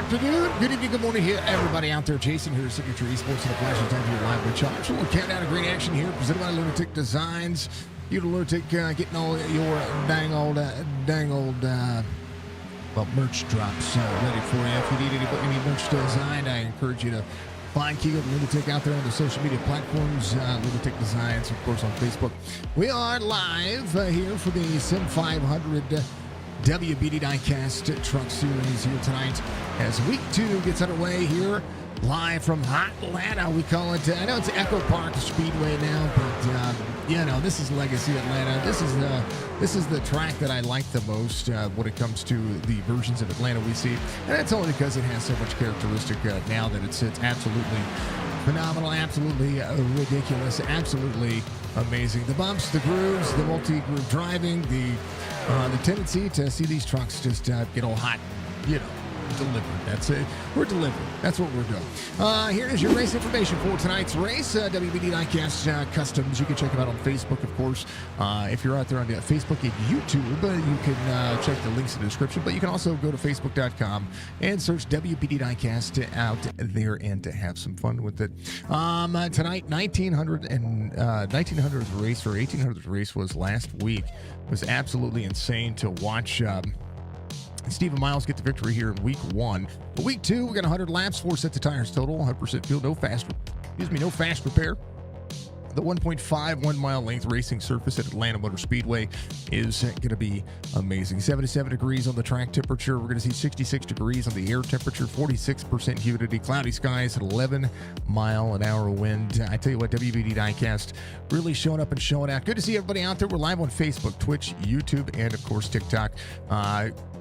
afternoon, good evening, good morning here, everybody out there. Jason here, Signature Esports, and a pleasure to have you live with Charge. So we'll count down a great action here, presented by Lunatic Designs. You Lunatic getting all your dang old merch drops ready for you. If you need any merch design, I encourage you to find Key of Lunatic out there on the social media platforms, Lunatic Designs, of course, on Facebook. We are live here for the SIM500 WBD Diecast Truck Series here tonight as week 2 gets underway here live from Hot Atlanta. We call it, I know it's Echo Park Speedway now, but this is Legacy Atlanta. This is the track that I like the most when it comes to the versions of Atlanta we see, and that's only because it has so much characteristic now that it's absolutely phenomenal, absolutely ridiculous, absolutely amazing. The bumps, the grooves, the multi-groove driving, the tendency to see these trucks just get all hot, delivered. That's it. We're delivering. That's what we're doing. Here is your race information for tonight's race. WBD Diecast Customs. You can check them out on Facebook, of course. If you're out there on Facebook and YouTube, you can check the links in the description. But you can also go to Facebook.com and search WBD Diecast out there and to have some fun with it. Tonight, 1900's race or 1800's race was last week. It was absolutely insane to watch. Stephen Miles get the victory here in week 1. But week 2, we got 100 laps, 4 sets of tires total, 100% fuel, no fast repair. The 1.51 mile length racing surface at Atlanta Motor Speedway is going to be amazing. 77 degrees on the track temperature. We're going to see 66 degrees on the air temperature, 46% humidity, cloudy skies, 11-mile-an-hour wind. I tell you what, WBD Diecast really showing up and showing out. Good to see everybody out there. We're live on Facebook, Twitch, YouTube, and of course TikTok.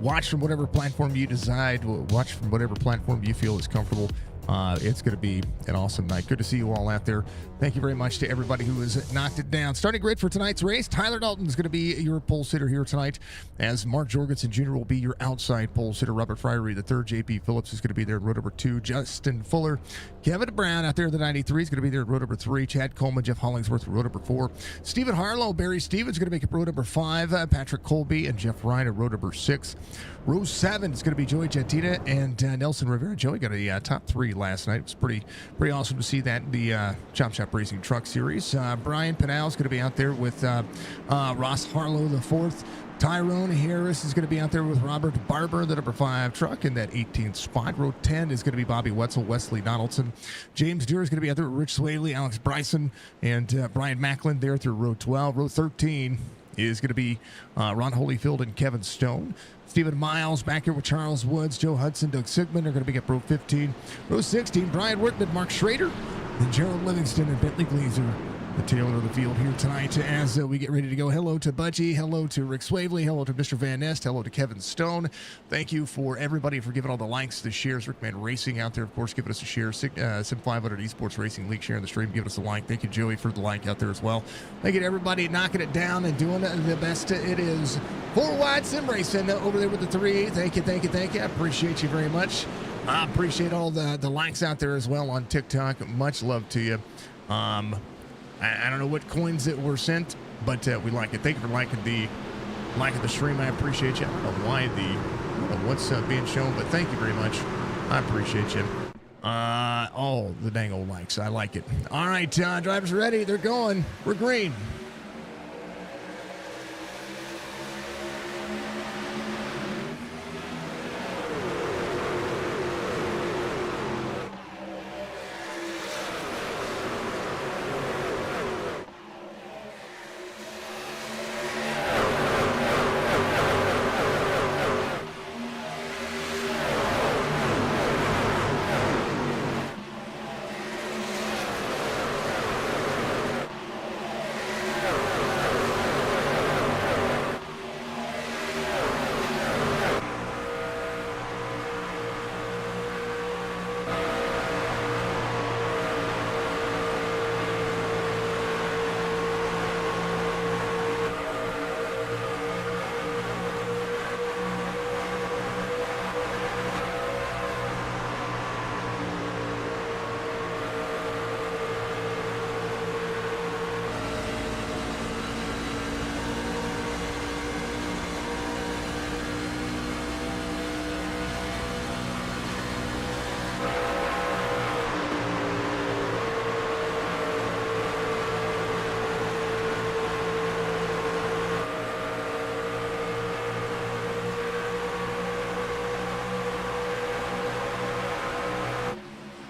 Watch from whatever platform you decide. Watch from whatever platform you feel is comfortable. It's going to be an awesome night. Good to see you all out there. Thank you very much to everybody who has knocked it down. Starting grid for tonight's race, Tyler Dalton is going to be your pole sitter here tonight, as Mark Jorgensen Jr. will be your outside pole sitter. Robert Fryery III, JP Phillips is going to be there in row number 2. Justin Fuller, Kevin Brown out there in the 93 is going to be there in row number 3. Chad Coleman, Jeff Hollingsworth in row number 4. Stephen Harlow, Barry Stevens is going to make it row number 5. Patrick Colby and Jeff Ryan in row number 6. Row 7 is going to be Joey Gentina and Nelson Rivera. Joey got a top 3 last night. It was pretty awesome to see that in the Chop Shop Racing Truck Series. Brian Pinal is going to be out there with Ross Harlow the 4th. Tyrone Harris is going to be out there with Robert Barber, the number 5 truck in that 18th spot. Row 10 is going to be Bobby Wetzel, Wesley Donaldson. James Deere is going to be out there with Rich Swaley, Alex Bryson, and Brian Macklin there through row 12. Row 13 is going to be Ron Holyfield and Kevin Stone. Stephen Miles back here with Charles Woods, Joe Hudson, Doug Sigmund are going to be at row 15. Row 16, Brian Workman, Mark Schrader, and Gerald Livingston and Bentley Gleaser, the tail of the field here tonight as we get ready to go. Hello to Budgie, hello to Rick Swavely, hello to Mr. Van Nest, hello to Kevin Stone. Thank you for everybody for giving all the likes, the shares. Rickman Racing out there, of course, giving us a share. SIM500 Esports Racing League sharing the stream, giving us a like. Thank you, Joey, for the like out there as well. Thank you to everybody knocking it down and doing the best it is. 4 Wide Sim Racing over there with the 3. Thank you. I appreciate you very much. I appreciate all the likes out there as well on TikTok. Much love to you. I don't know what coins that were sent, but we like it. Thank you for liking the stream. I appreciate you. I don't know why what's being shown, but thank you very much. I appreciate you. All the dang old likes. I like it. All right, drivers are ready. They're going. We're green.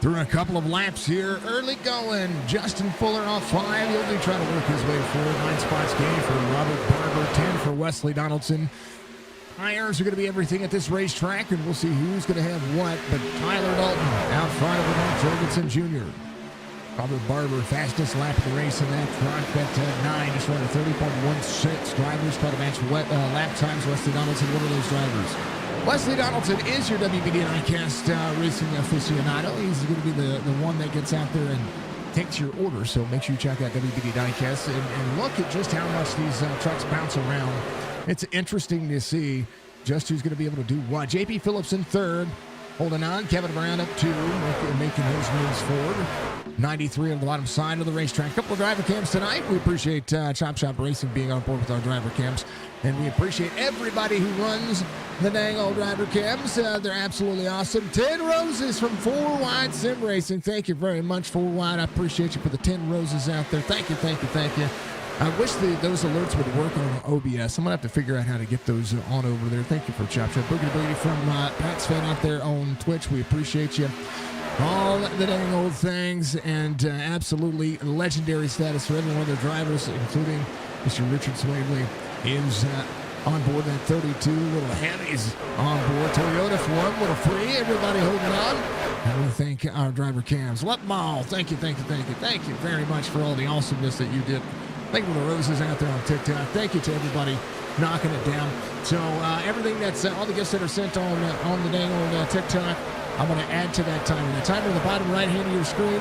Through a couple of laps here, early going. Justin Fuller off 5. He'll be trying to work his way forward. 9 spots gain for Robert Barber, 10 for Wesley Donaldson. Tires are going to be everything at this racetrack, and we'll see who's going to have what. But Tyler Dalton out front of Mark Jorgensen Jr. Robert Barber, fastest lap of the race in that truck at 9, just running 30.16. Drivers try to match lap times. Wesley Donaldson, one of those drivers. Wesley Donaldson is your WBD Diecast racing aficionado. He's going to be the one that gets out there and takes your order. So make sure you check out WBD Diecast and look at just how much these trucks bounce around. It's interesting to see just who's going to be able to do what. JP Phillips in third, holding on. Kevin Brown up 2, making his moves forward. 93 on the bottom side of the racetrack. A couple of driver cams tonight. We appreciate Chop Shop Racing being on board with our driver cams. And we appreciate everybody who runs the dang old driver cams. They're absolutely awesome. 10 roses from 4 Wide Sim Racing. Thank you very much, 4 Wide. I appreciate you for the 10 roses out there. Thank you, thank you, thank you. I wish those alerts would work on OBS. I'm going to have to figure out how to get those on over there. Thank you for Chop Shop. Boogie Boogie from Pat's Fan out there on Twitch. We appreciate you. All the dang old things, and absolutely legendary status for every one of the drivers, including Mr. Richard Swavely, is on board. That 32 little heavies on board. Toyota for one, little free. Everybody holding on. And we thank our driver cams. Let them all. Thank you, thank you, thank you. Thank you very much for all the awesomeness that you did. Thank you for the roses out there on TikTok. Thank you to everybody knocking it down. So everything that's all the gifts that are sent on the dang old TikTok, I'm going to add to that timer. The timer in the bottom right hand of your screen,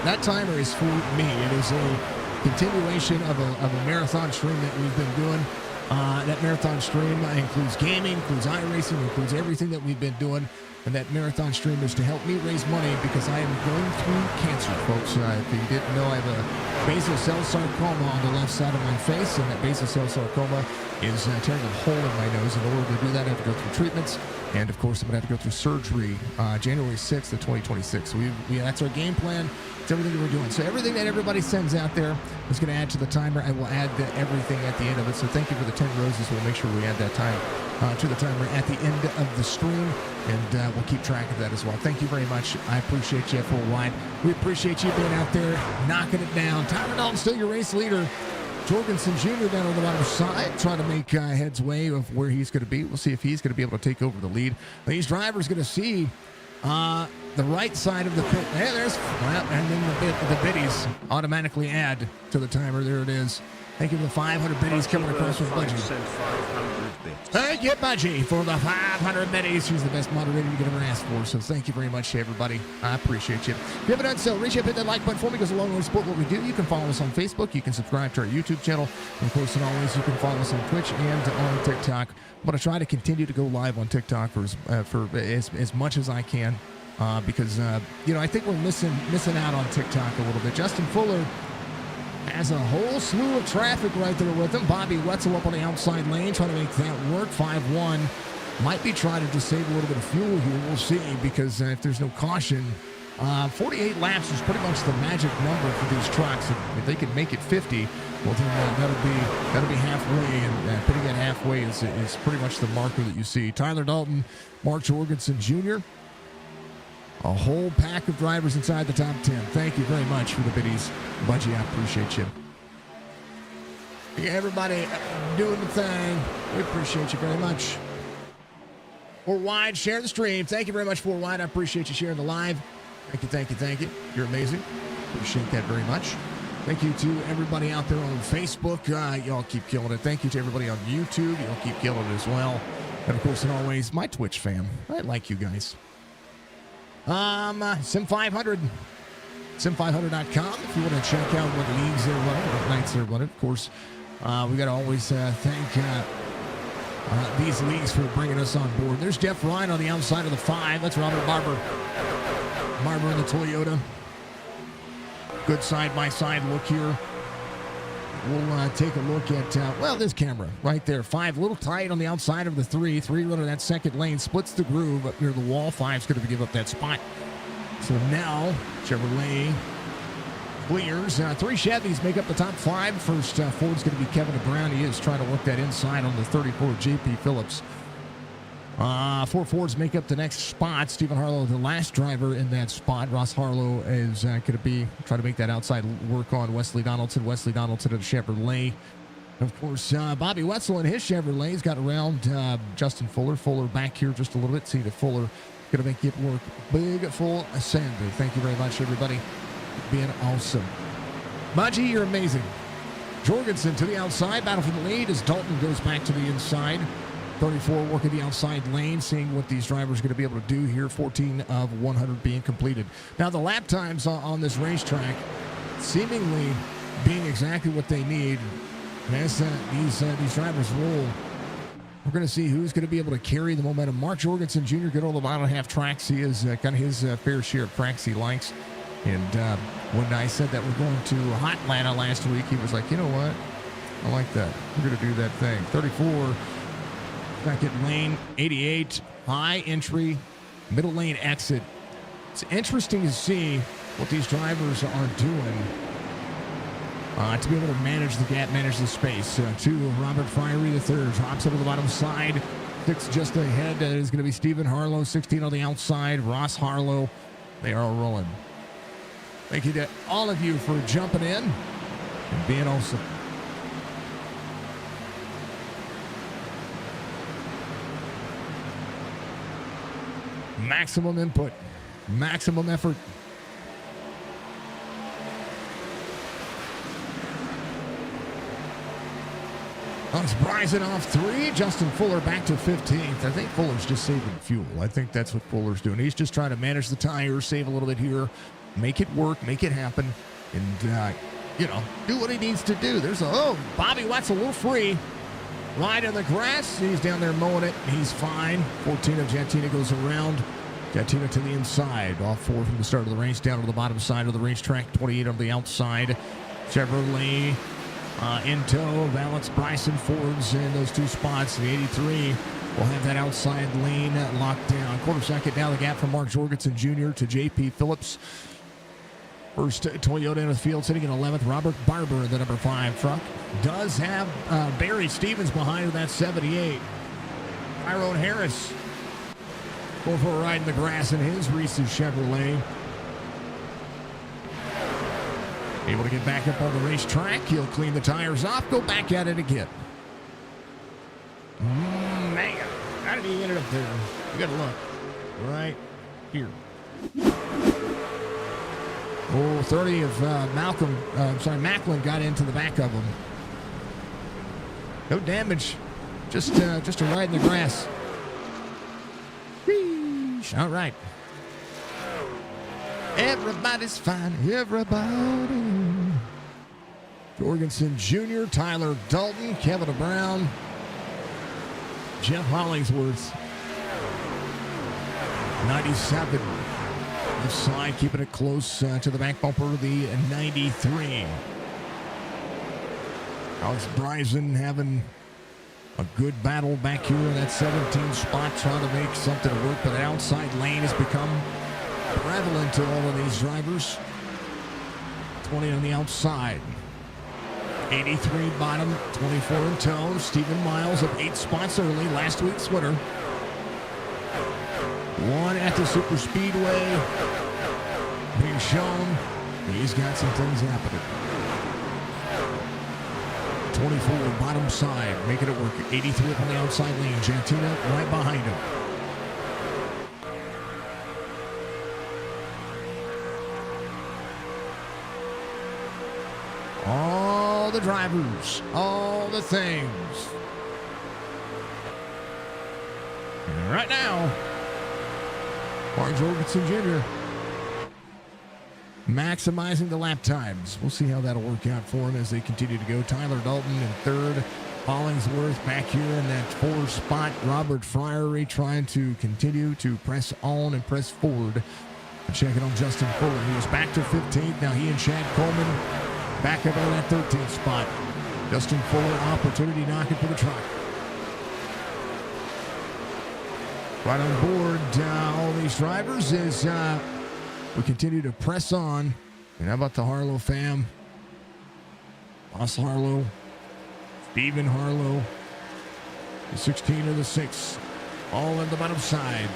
that timer is for me. It is a continuation of a marathon stream that we've been doing. That marathon stream includes gaming, includes iRacing, includes everything that we've been doing. And that marathon stream is to help me raise money because I am going through cancer, folks. If you didn't know, I have a basal cell sarcoma on the left side of my face, and that basal cell sarcoma is tearing a hole in my nose. In order to do that, I have to go through treatments. And, of course, I'm going to have to go through surgery January 6th of 2026. So that's our game plan. It's everything that we're doing. So everything that everybody sends out there is going to add to the timer. I will add everything at the end of it. So thank you for the 10 roses. We'll make sure we add that time to the timer at the end of the stream. And we'll keep track of that as well. Thank you very much. I appreciate you full wide. We appreciate you being out there, knocking it down. Tyler Dalton still your race leader. Jorgensen Jr. down on the bottom side, trying to make heads way of where he's going to be. We'll see if he's going to be able to take over the lead. These drivers going to see the right side of the pit. Hey, and then the biddies automatically add to the timer. There it is. Thank you for the 500 biddies coming across with Budgie. Thank you, Budgie, for the 500 biddies. She's the best moderator you could ever ask for. So thank you very much to everybody. I appreciate you. If you haven't done so, reach up, hit that like button for me. It goes a long way to support what we do. You can follow us on Facebook. You can subscribe to our YouTube channel. And of course, and always, you can follow us on Twitch and on TikTok. I'm going to try to continue to go live on TikTok for as much as I can because, I think we're missing out on TikTok a little bit. Justin Fuller has a whole slew of traffic right there with him. Bobby Wetzel up on the outside lane trying to make that work. 5-1. Might be trying to just save a little bit of fuel here. We'll see because if there's no caution, 48 laps is pretty much the magic number for these trucks. If they can make it 50, well, then that'll be halfway. And putting it halfway is pretty much the marker that you see. Tyler Dalton, Mark Jorgensen Jr., a whole pack of drivers inside the top 10. Thank you very much for the biddies. Budgie, I appreciate you. Everybody doing the thing. We appreciate you very much. 4 Wide, share the stream. Thank you very much, 4 Wide. I appreciate you sharing the live. Thank you, thank you, thank you. You're amazing. Appreciate that very much. Thank you to everybody out there on Facebook. Y'all keep killing it. Thank you to everybody on YouTube. Y'all keep killing it as well. And, of course, and always, my Twitch fam. I like you guys. SIM500, sim500.com if you want to check out what leagues they're running, what nights they're running. Of course, we got to always thank these leagues for bringing us on board. There's Jeff Ryan on the outside of the 5. That's Robert Barber. Barber in the Toyota. Good side-by-side look here. We'll take a look at, this camera right there. 5, a little tight on the outside of the 3. 3 running that second lane, splits the groove up near the wall. 5's going to give up that spot. So now, Chevrolet clears. 3 Chevys make up the top 5. First Ford's going to be Kevin Brown. He is trying to work that inside on the 34 JP Phillips. Four Fords make up the next spot. Stephen Harlow, the last driver in that spot. Ross Harlow is going to be trying to make that outside work on Wesley Donaldson. Wesley Donaldson of Chevrolet. Of course, Bobby Wetzel and his Chevrolet's got around Justin Fuller. Fuller back here just a little bit. See the Fuller going to make it work. Big full Sander. Thank you very much, everybody. Being awesome. Maji, you're amazing. Jorgensen to the outside. Battle for the lead as Dalton goes back to the inside. 34 working the outside lane, seeing what these drivers are going to be able to do here. 14 of 100 being completed. Now, the lap times on this racetrack seemingly being exactly what they need. As these drivers roll, we're going to see who's going to be able to carry the momentum. Mark Jorgensen Jr. good on the bottom half tracks. He is got his fair share of tracks he likes. And when I said that we're going to Hot Atlanta last week, he was like, you know what? I like that. We're going to do that thing. 34, second lane, 88, high entry, middle lane exit. It's interesting to see what these drivers are doing to be able to manage the gap, manage the space. To Robert Fryery III, drops over the bottom side. 6 just ahead is going to be Stephen Harlow. 16 on the outside, Ross Harlow. They are all rolling. Thank you to all of you for jumping in and being awesome. Maximum input, maximum effort. Alex Bryson off 3. Justin Fuller back to 15th. I think Fuller's just saving fuel. I think that's what Fuller's doing. He's just trying to manage the tires, save a little bit here, make it work, make it happen, and, do what he needs to do. There's Bobby Wetzel a little free. Right on the grass. He's down there mowing it. He's fine. 14 of Jantina goes around. Jantina to the inside. Off 4 from the start of the race. Down to the bottom side of the racetrack. 28 on the outside. Chevrolet in tow. Valance, Bryson, Fords in those 2 spots. The 83 will have that outside lane locked down. Quarter second down the gap from Mark Jorgensen Jr. to J.P. Phillips. First Toyota in the field, sitting in 11th. Robert Barber in the number 5 truck. Does have Barry Stevens behind in that 78. Tyrone Harris going for a ride in the grass in his Reese's Chevrolet. Able to get back up on the racetrack. He'll clean the tires off, go back at it again. Man, how did he end up there? You got to look right here. 30 of Macklin got into the back of him. No damage, just a ride in the grass. Sheesh. All right. Everybody's fine, everybody. Jorgensen Jr., Tyler Dalton, Kevin Brown, Jeff Hollingsworth. 97. The side, keeping it close to the back bumper, the 93. Alex Bryson having a good battle back here in that 17 spot, trying to make something work, but the outside lane has become prevalent to all of these drivers. 20 on the outside. 83 bottom, 24 in tow. Stephen Miles up 8 spots early, last week's winner. 1 at the Super Speedway being shown. He's got some things happening. 24 bottom side, making it work. 83 up on the outside lane. Jantina right behind him. All the drivers, all the things. And right now, Mark Jorgensen Jr. maximizing the lap times. We'll see how that'll work out for him as they continue to go. Tyler Dalton in 3rd. Hollingsworth back here in that 4 spot. Robert Fryery trying to continue to press on and press forward. Checking on Justin Fuller. He was back to 15th. Now he and Chad Coleman back up on that 13th spot. Justin Fuller, opportunity knocking for the truck. Right on board, all these drivers as we continue to press on. And how about the Harlow fam? Ross Harlow, Stephen Harlow, the 16 of the 6. All in the bottom side.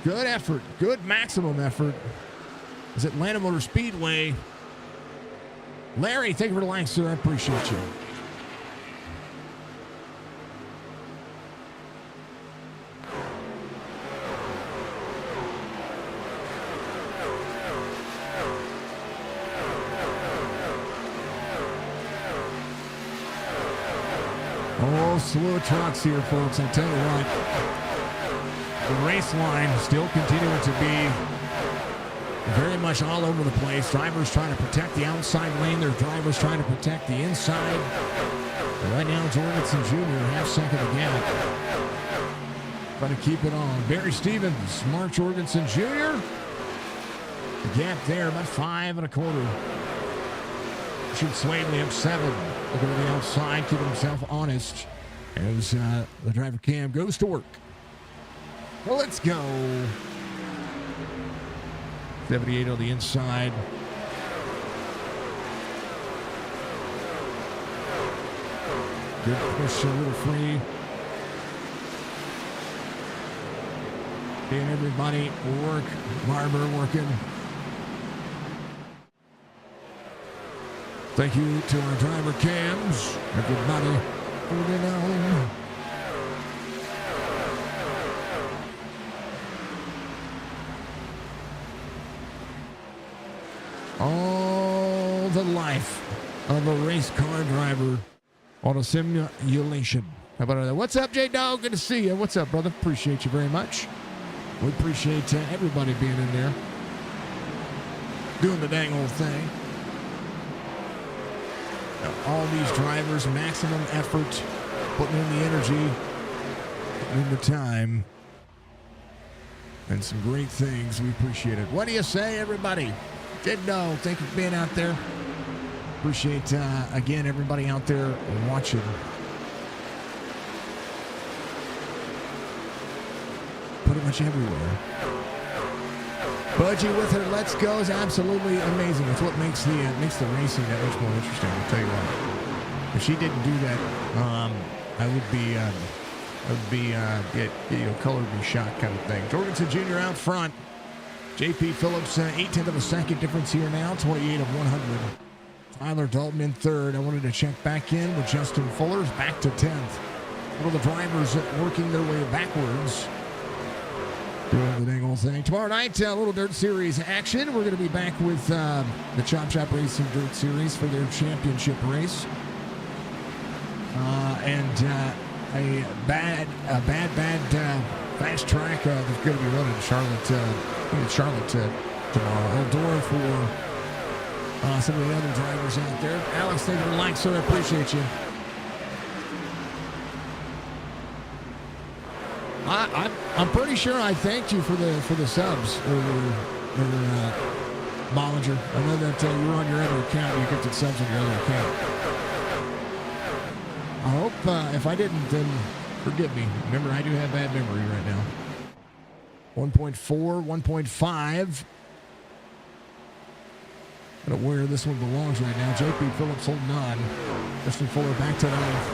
Good effort. Good maximum effort. It's Atlanta Motor Speedway. Larry, thank you for the like, sir. I appreciate you. Oh, slow trucks here, folks. I tell you what, the race line still continuing to be very much all over the place. Drivers trying to protect the outside lane. Their drivers trying to protect the inside. And right now, Jorgensen Jr., half-second again. Trying to keep it on. Barry Stevens, Mark Jorgensen Jr. The gap there, about 5 1/4. Richard Swainley up 7. Looking to the outside, keeping himself honest as the driver cam goes to work. Well, let's go. 78 on the inside. Good push, a little free. And everybody work. Barber working. Thank you to our driver cams. Everybody holding on. All the life of a race car driver on a simulation. How about that? What's up, J-Dog? Good to see you. What's up, brother? Appreciate you very much. We appreciate everybody being in there, doing the dang old thing. All these drivers, maximum effort, putting in the energy, putting in the time, and some great things. We appreciate it. What do you say, everybody? Did know. Thank you for being out there. Appreciate, again, everybody out there watching. Pretty much everywhere. Budgie with her "Let's Go" is absolutely amazing. It's what makes the racing that much more interesting. I'll tell you what. If she didn't do that, I would be color would be shot kind of thing. Jorgensen Jr. out front. J.P. Phillips, 0.8 of a second difference here now, 28 of 100. Tyler Dalton in third. I wanted to check back in with Justin Fuller's back to 10th. One of the drivers working their way backwards. Doing the dang old thing. Tomorrow night, Little Dirt Series action. We're going to be back with the Chop Shop Racing Dirt Series for their championship race. And a bad fast track that's going to be running in Charlotte tomorrow. Eldora for some of the other drivers out there. Alex, thank you for the like, sir. I appreciate you. I'm pretty sure I thanked you for the subs or Bollinger. I know that you were on your other account. You get the subs on your other account. I hope if I didn't, then forgive me. Remember, I do have bad memory right now. 1.4, 1.5. I don't know where this one belongs right now. J.P. Phillips holding on. Justin Fuller back to 9th.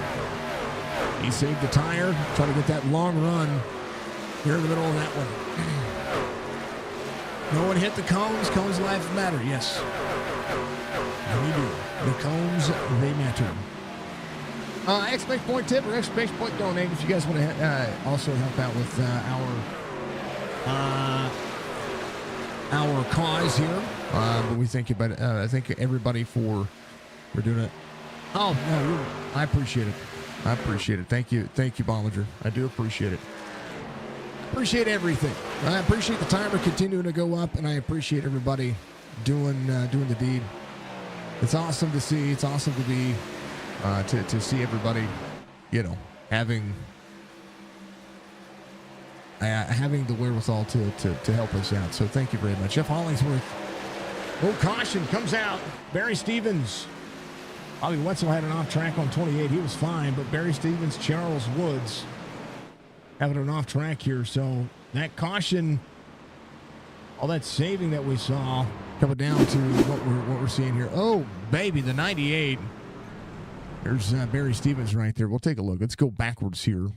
He saved the tire, trying to get that long run here in the middle of that one. No one hit the cones. Cones life matter, yes. And we do. The cones, they matter. Exclamation point tip or exclamation point donate if you guys want to also help out with our cause here. But we thank you, but I thank everybody for doing it. Oh no, I appreciate it. I appreciate it. Thank you, Bollinger. I do appreciate it. Appreciate everything. I appreciate the timer continuing to go up, and I appreciate everybody doing the deed. It's awesome to see. It's awesome to be to see everybody, having the wherewithal to help us out. So thank you very much. Jeff Hollingsworth. Oh, caution comes out. Barry Stevens. Bobby Wetzel had an off track on 28. He was fine, but Barry Stevens, Charles Woods having an off track here. So that caution All that saving that we saw coming down to what we're seeing here. Oh, baby, the 98. There's Barry Stevens right there. We'll take a look. Let's go backwards here.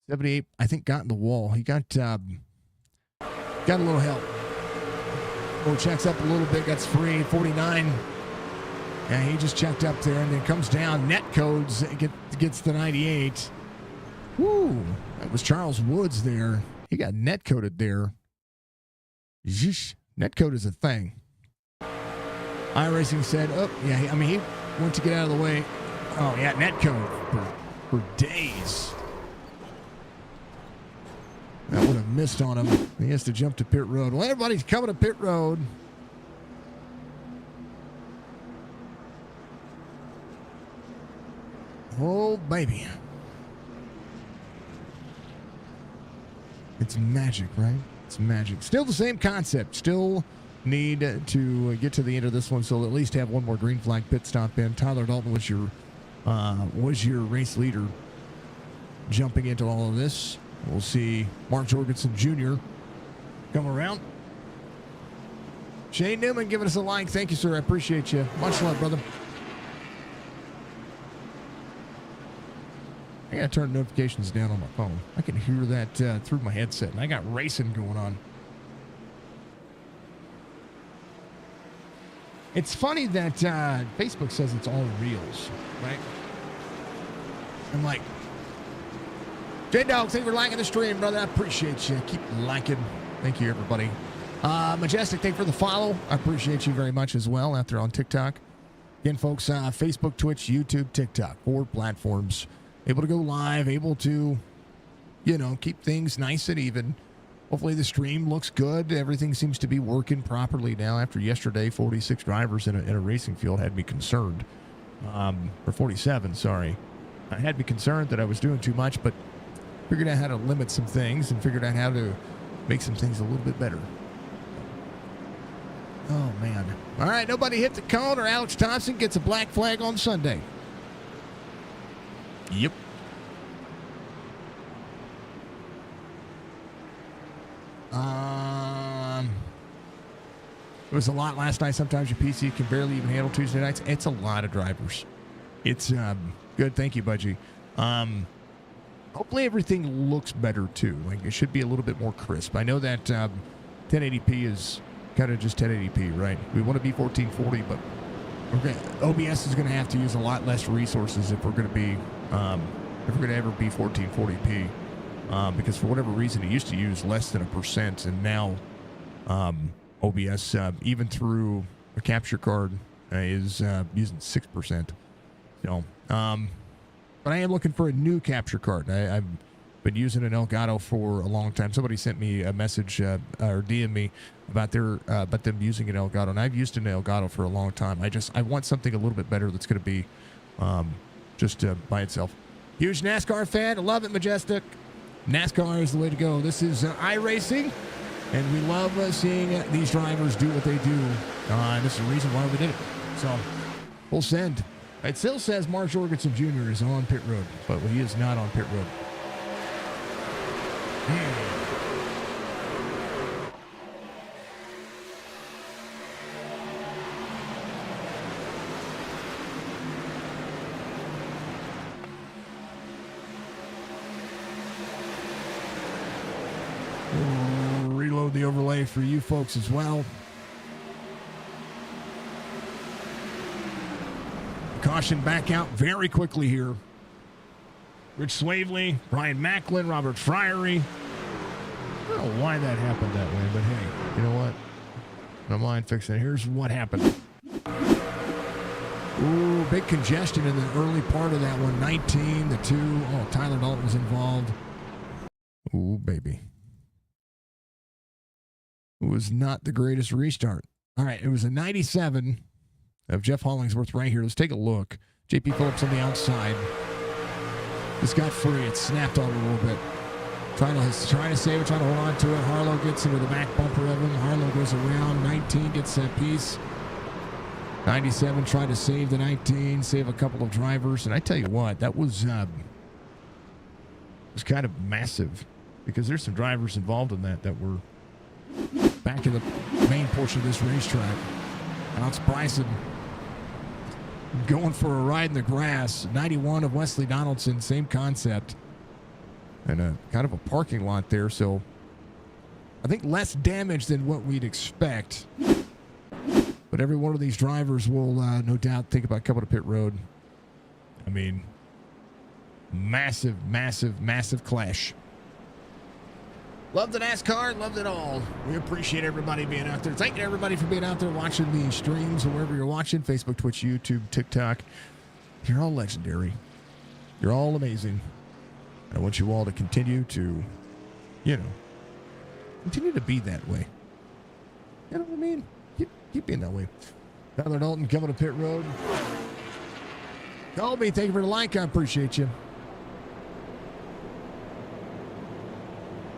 78, I think, got in the wall. He got a little help. Or checks up a little bit, gets free. 49. Yeah, he just checked up there and then comes down. Net codes, gets the 98. Woo! That was Charles Woods there. He got net coded there. Zhish. Net code is a thing. iRacing said, oh, yeah, I mean, he went to get out of the way. Oh, yeah, net code for days. That would have missed on him. He has to jump to pit road. Well, everybody's coming to pit road. Oh, baby. It's magic, right? It's magic. Still the same concept. Still need to get to the end of this one, so we'll at least have one more green flag pit stop in. Tyler Dalton was your race leader jumping into all of this. We'll see Mark Jorgensen Jr. come around. Shane Newman giving us a like. Thank you, sir. I appreciate you. Much love, brother. I got to turn notifications down on my phone. I can hear that through my headset, and I got racing going on. It's funny that Facebook says it's all reels, right? I'm like, J-Dog, thank you for liking the stream, brother. I appreciate you. Keep liking. Thank you, everybody. Majestic, thank you for the follow. I appreciate you very much as well out there on TikTok. Again, folks, Facebook, Twitch, YouTube, TikTok, 4 platforms. Able to go live, able to, keep things nice and even. Hopefully the stream looks good. Everything seems to be working properly now. After yesterday, 46 drivers in a racing field had me concerned. Or 47, sorry. I had me concerned that I was doing too much, but figured out how to limit some things and figured out how to make some things a little bit better. Oh, man. All right, nobody hit the cone or Alex Thompson gets a black flag on Sunday. Yep. It was a lot last night. Sometimes your PC can barely even handle Tuesday nights. It's a lot of drivers. It's good. Thank you, Budgie. Hopefully everything looks better too. Like it should be a little bit more crisp. I know that 1080p is kind of just 1080p, right? We want to be 1440, but OBS is going to have to use a lot less resources if we're going to be if we're going to ever be 1440p. Because for whatever reason, it used to use less than 1%, and now OBS, even through a capture card, is using 6%. So, but I am looking for a new capture card. I've been using an Elgato for a long time. Somebody sent me a message or DM me about them using an Elgato, and I've used an Elgato for a long time. I want something a little bit better that's going to be just by itself. Huge NASCAR fan. I love it, Majestic. NASCAR is the way to go. This is iRacing, and we love seeing these drivers do what they do. And this is the reason why we did it. So, we'll send. It still says Mark Jorgensen Jr. is on pit road, but he is not on pit road. Reload the overlay for you folks as well. Caution back out very quickly here. Rich Swavely, Brian Macklin, Robert Friery. I don't know why that happened that way, but hey, you know what? I don't mind fixing it. Here's what happened. Ooh, big congestion in the early part of that one. 19, the 2. Oh, Tyler Dalton was involved. Ooh, baby. It was not the greatest restart. All right, it was a 97 of Jeff Hollingsworth right here. Let's take a look. JP Phillips on the outside. This got free. It snapped on a little bit. Trying to save it, trying to hold on to it. Harlow gets into the back bumper of him. Harlow goes around. 19 gets that piece. 97 tried to save the 19, save a couple of drivers. And I tell you what, that was kind of massive. because there's some drivers involved in that were back in the main portion of this racetrack. Alex Bryson going for a ride in the grass. 91 of Wesley Donaldson, same concept. And a kind of a parking lot there, so I think less damage than what we'd expect. But every one of these drivers will no doubt think about coming to pit road. I mean, massive, massive, massive clash. Loved the NASCAR, loved it all. We appreciate everybody being out there. Thank you everybody for being out there watching the streams or wherever you're watching. Facebook, Twitch, YouTube, TikTok. You're all legendary. You're all amazing. I want you all to continue to, continue to be that way. You know what I mean? Keep being that way. Tyler Dalton coming to pit road. Colby, thank you for the like. I appreciate you.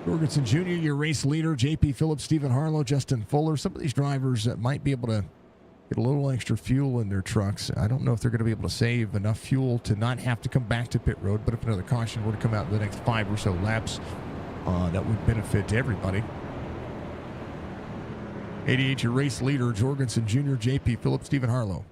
Jorgensen Jr., your race leader. JP Phillips, Stephen Harlow, Justin Fuller. Some of these drivers that might be able to get a little extra fuel in their trucks. I don't know if they're going to be able to save enough fuel to not have to come back to pit road, but if another caution were to come out in the next 5 or so laps, that would benefit everybody. 88, your race leader, Jorgensen Jr., JP Phillips, Stephen Harlow.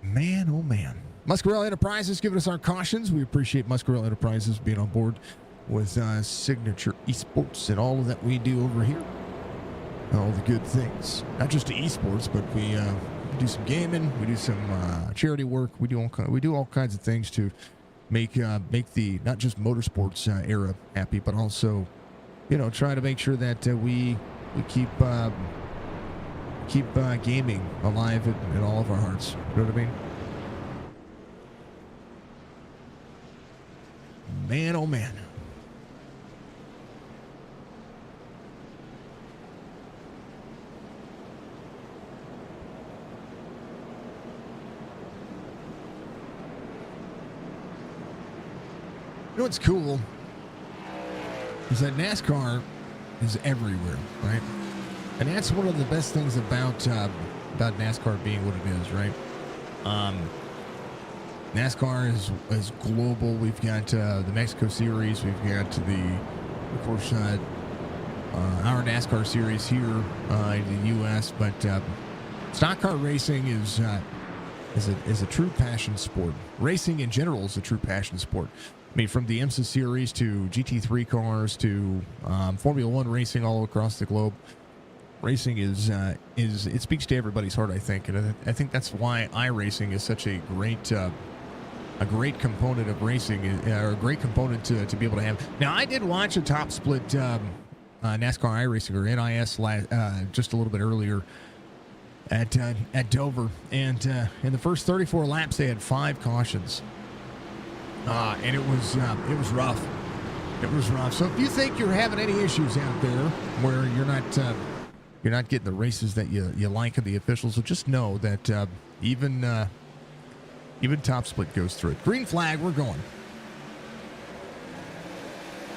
Man, oh man. Muscarell Enterprises giving us our cautions. We appreciate Muscarell Enterprises being on board with Signature eSports and all of that we do over here. All the good things. Not just the eSports, but we do some gaming. We do some charity work. We do all kinds of things to make the not just motorsports era happy, but also, try to make sure that we keep gaming alive in all of our hearts. You know what I mean? Man, oh man. You know what's cool is that NASCAR is everywhere, right? And that's one of the best things about NASCAR being what it is, right? NASCAR is global. We've got the Mexico Series. We've got of course, our NASCAR Series here in the U.S. But stock car racing is a true passion sport. Racing in general is a true passion sport. I mean, from the IMSA Series to GT3 cars to Formula One racing all across the globe. Racing is it speaks to everybody's heart, I think, and I think that's why iRacing is such a great component of racing, or a great component to be able to have. Now, I did watch a top split NASCAR iRacing or NIS just a little bit earlier at Dover, and in the first 34 laps they had 5 cautions, and it was rough. It was rough. So if you think you're having any issues out there where you're not getting the races that you like of the officials, so just know that even top split goes through it. Green flag, we're going.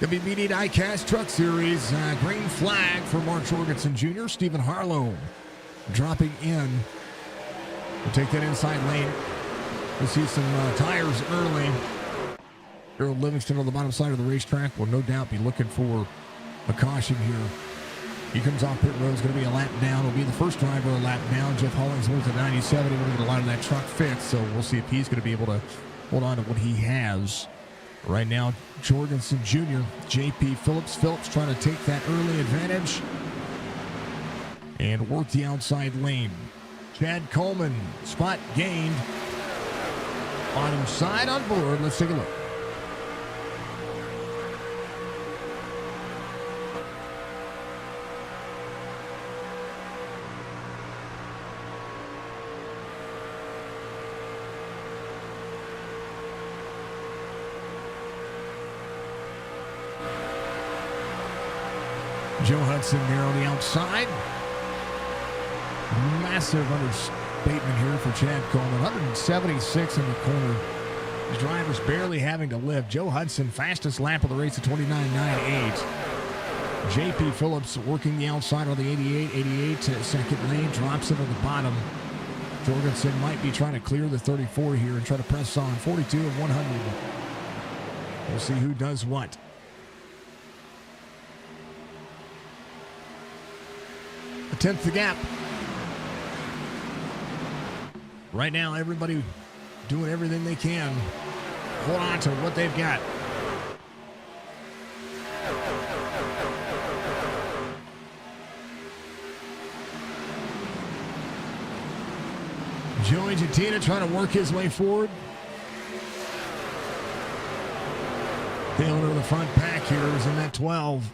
WBD Diecast Truck Series, green flag for Mark Jorgensen Jr. Stephen Harlow dropping in. We'll take that inside lane. We'll see some tires early. Harold Livingston on the bottom side of the racetrack will no doubt be looking for a caution here. He comes off pit road. It's going to be a lap down. Will be the first driver a lap down. Jeff Hollingsworth at 97. He's going to get a lot of that truck fixed, so we'll see if he's going to be able to hold on to what he has. Right now, Jorgensen Jr., JP Phillips. Phillips trying to take that early advantage and work the outside lane. Chad Coleman, spot gained. Bottom side on board. Let's take a look. Joe Hudson there on the outside. Massive understatement here for Chad Coleman. 176 in the corner. His driver's barely having to lift. Joe Hudson, fastest lap of the race at 29.98. JP Phillips working the outside on the 88. 88 to second lane, drops it on the bottom. Jorgensen might be trying to clear the 34 here and try to press on. 42 of 100. We'll see who does what. A tenth the gap. Right now, everybody doing everything they can. Hold on to what they've got. Joey Gentina trying to work his way forward. Taylor to the front pack here is in that 12.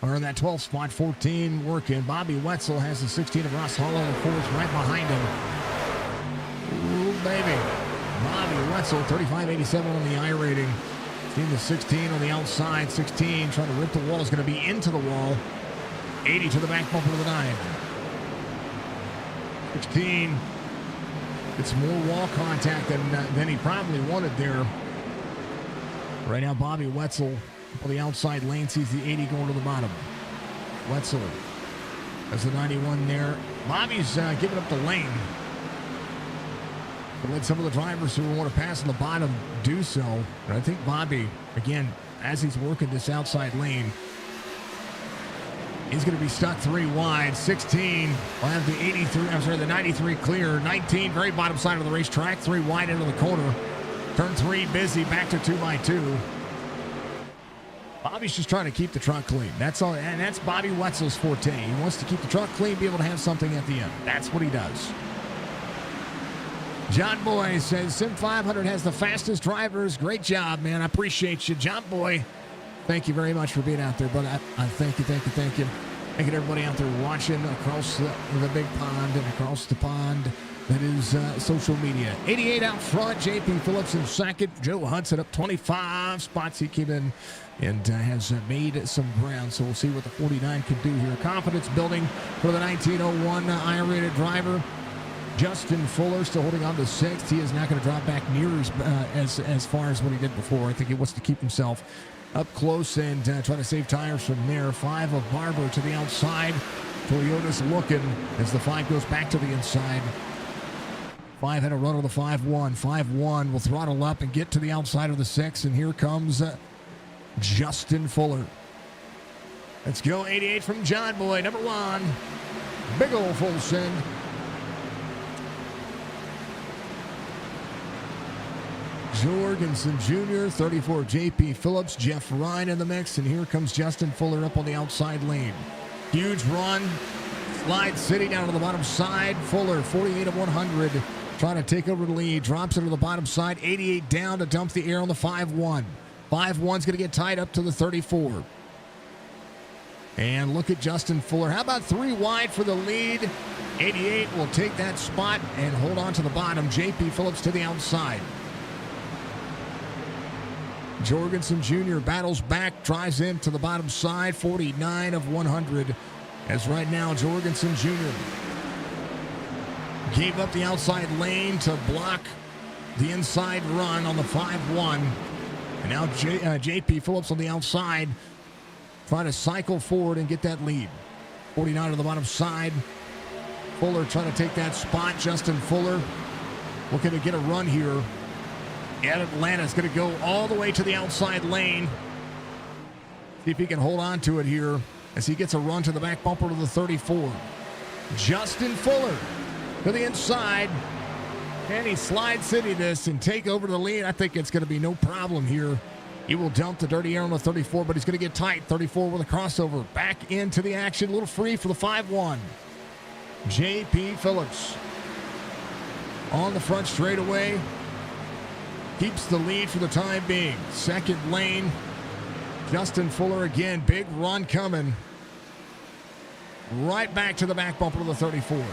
Or in that 12 spot, 14 working. Bobby Wetzel has the 16 of Ross Hollow, of course, right behind him. Ooh, baby. Bobby Wetzel, 35.87 on the I rating. Seen the 16 on the outside. 16 trying to rip the wall. Is going to be into the wall. 80 to the back bumper of the 9. 16. It's more wall contact than he probably wanted there. Right now, Bobby Wetzel on the outside lane sees the 80 going to the bottom. Wetzel has the 91 there. Bobby's giving up the lane. But let some of the drivers who want to pass on the bottom do so. But I think Bobby, again, as he's working this outside lane, he's going to be stuck 3 wide. 16 will have the 93 clear. 19, very bottom side of the racetrack. 3 wide into the corner. Turn 3 busy, back to 2x2. Bobby's just trying to keep the truck clean. That's all, and that's Bobby Wetzel's forte. He wants to keep the truck clean, be able to have something at the end. That's what he does. John Boy says, SIM500 has the fastest drivers. Great job, man. I appreciate you. John Boy, thank you very much for being out there, but I thank you. Thank you to everybody out there watching across the big pond and across the pond. That is social media. 88 out front. J.P. Phillips in second. Joe Hudson up 25 spots. He came in and has made some ground. So we'll see what the 49 can do here. Confidence building for the 1901 I-rated driver. Justin Fuller still holding on to 6th. He is not going to drop back near as far as what he did before. I think he wants to keep himself up close and try to save tires from there. 5 of Barber to the outside. Toyota's looking as the 5 goes back to the inside. 5 had a run on the 5-1. 5-1 will throttle up and get to the outside of the 6. And here comes Justin Fuller. Let's go. 88 from John Boy. Number 1. Big old full send. Jorgensen Jr., 34 J.P. Phillips, Jeff Ryan in the mix. And here comes Justin Fuller up on the outside lane. Huge run. Slide City down to the bottom side. Fuller, 48 of 100. Trying to take over the lead. Drops it to the bottom side. 88 down to dump the air on the 5-1. 5-1's going to get tied up to the 34. And look at Justin Fuller. How about 3 wide for the lead? 88 will take that spot and hold on to the bottom. J.P. Phillips to the outside. Jorgensen Jr. battles back, drives in to the bottom side. 49 of 100. As right now, Jorgensen Jr. gave up the outside lane to block the inside run on the 5-1. And now J.P. Phillips on the outside trying to cycle forward and get that lead. 49 to the bottom side. Fuller trying to take that spot. Justin Fuller looking to get a run here. And Atlanta's going to go all the way to the outside lane. See if he can hold on to it here as he gets a run to the back bumper to the 34. Justin Fuller to the inside. And he slides into this and take over the lead. I think it's going to be no problem here. He will dump the dirty air on the 34, but he's going to get tight. 34 with a crossover. Back into the action. A little free for the 5-1. J.P. Phillips on the front straightaway. Keeps the lead for the time being. Second lane. Justin Fuller again. Big run coming. Right back to the back bumper of the 34.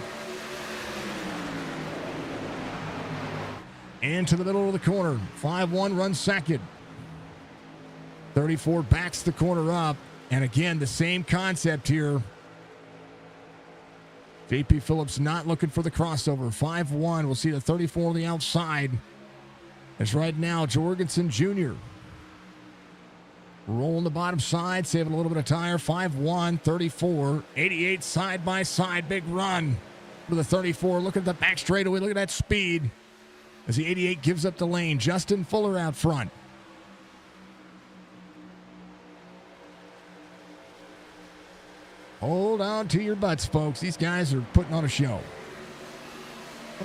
Into the middle of the corner. 5-1 runs second. 34 backs the corner up. And again, the same concept here. J.P. Phillips not looking for the crossover. 5-1. We'll see the 34 on the outside. As right now, Jorgensen Jr. rolling the bottom side, saving a little bit of tire. 5-1, 34, 88 side by side. Big run. For the 34, look at the back straightaway. Look at that speed. As the 88 gives up the lane. Justin Fuller out front. Hold on to your butts, folks. These guys are putting on a show.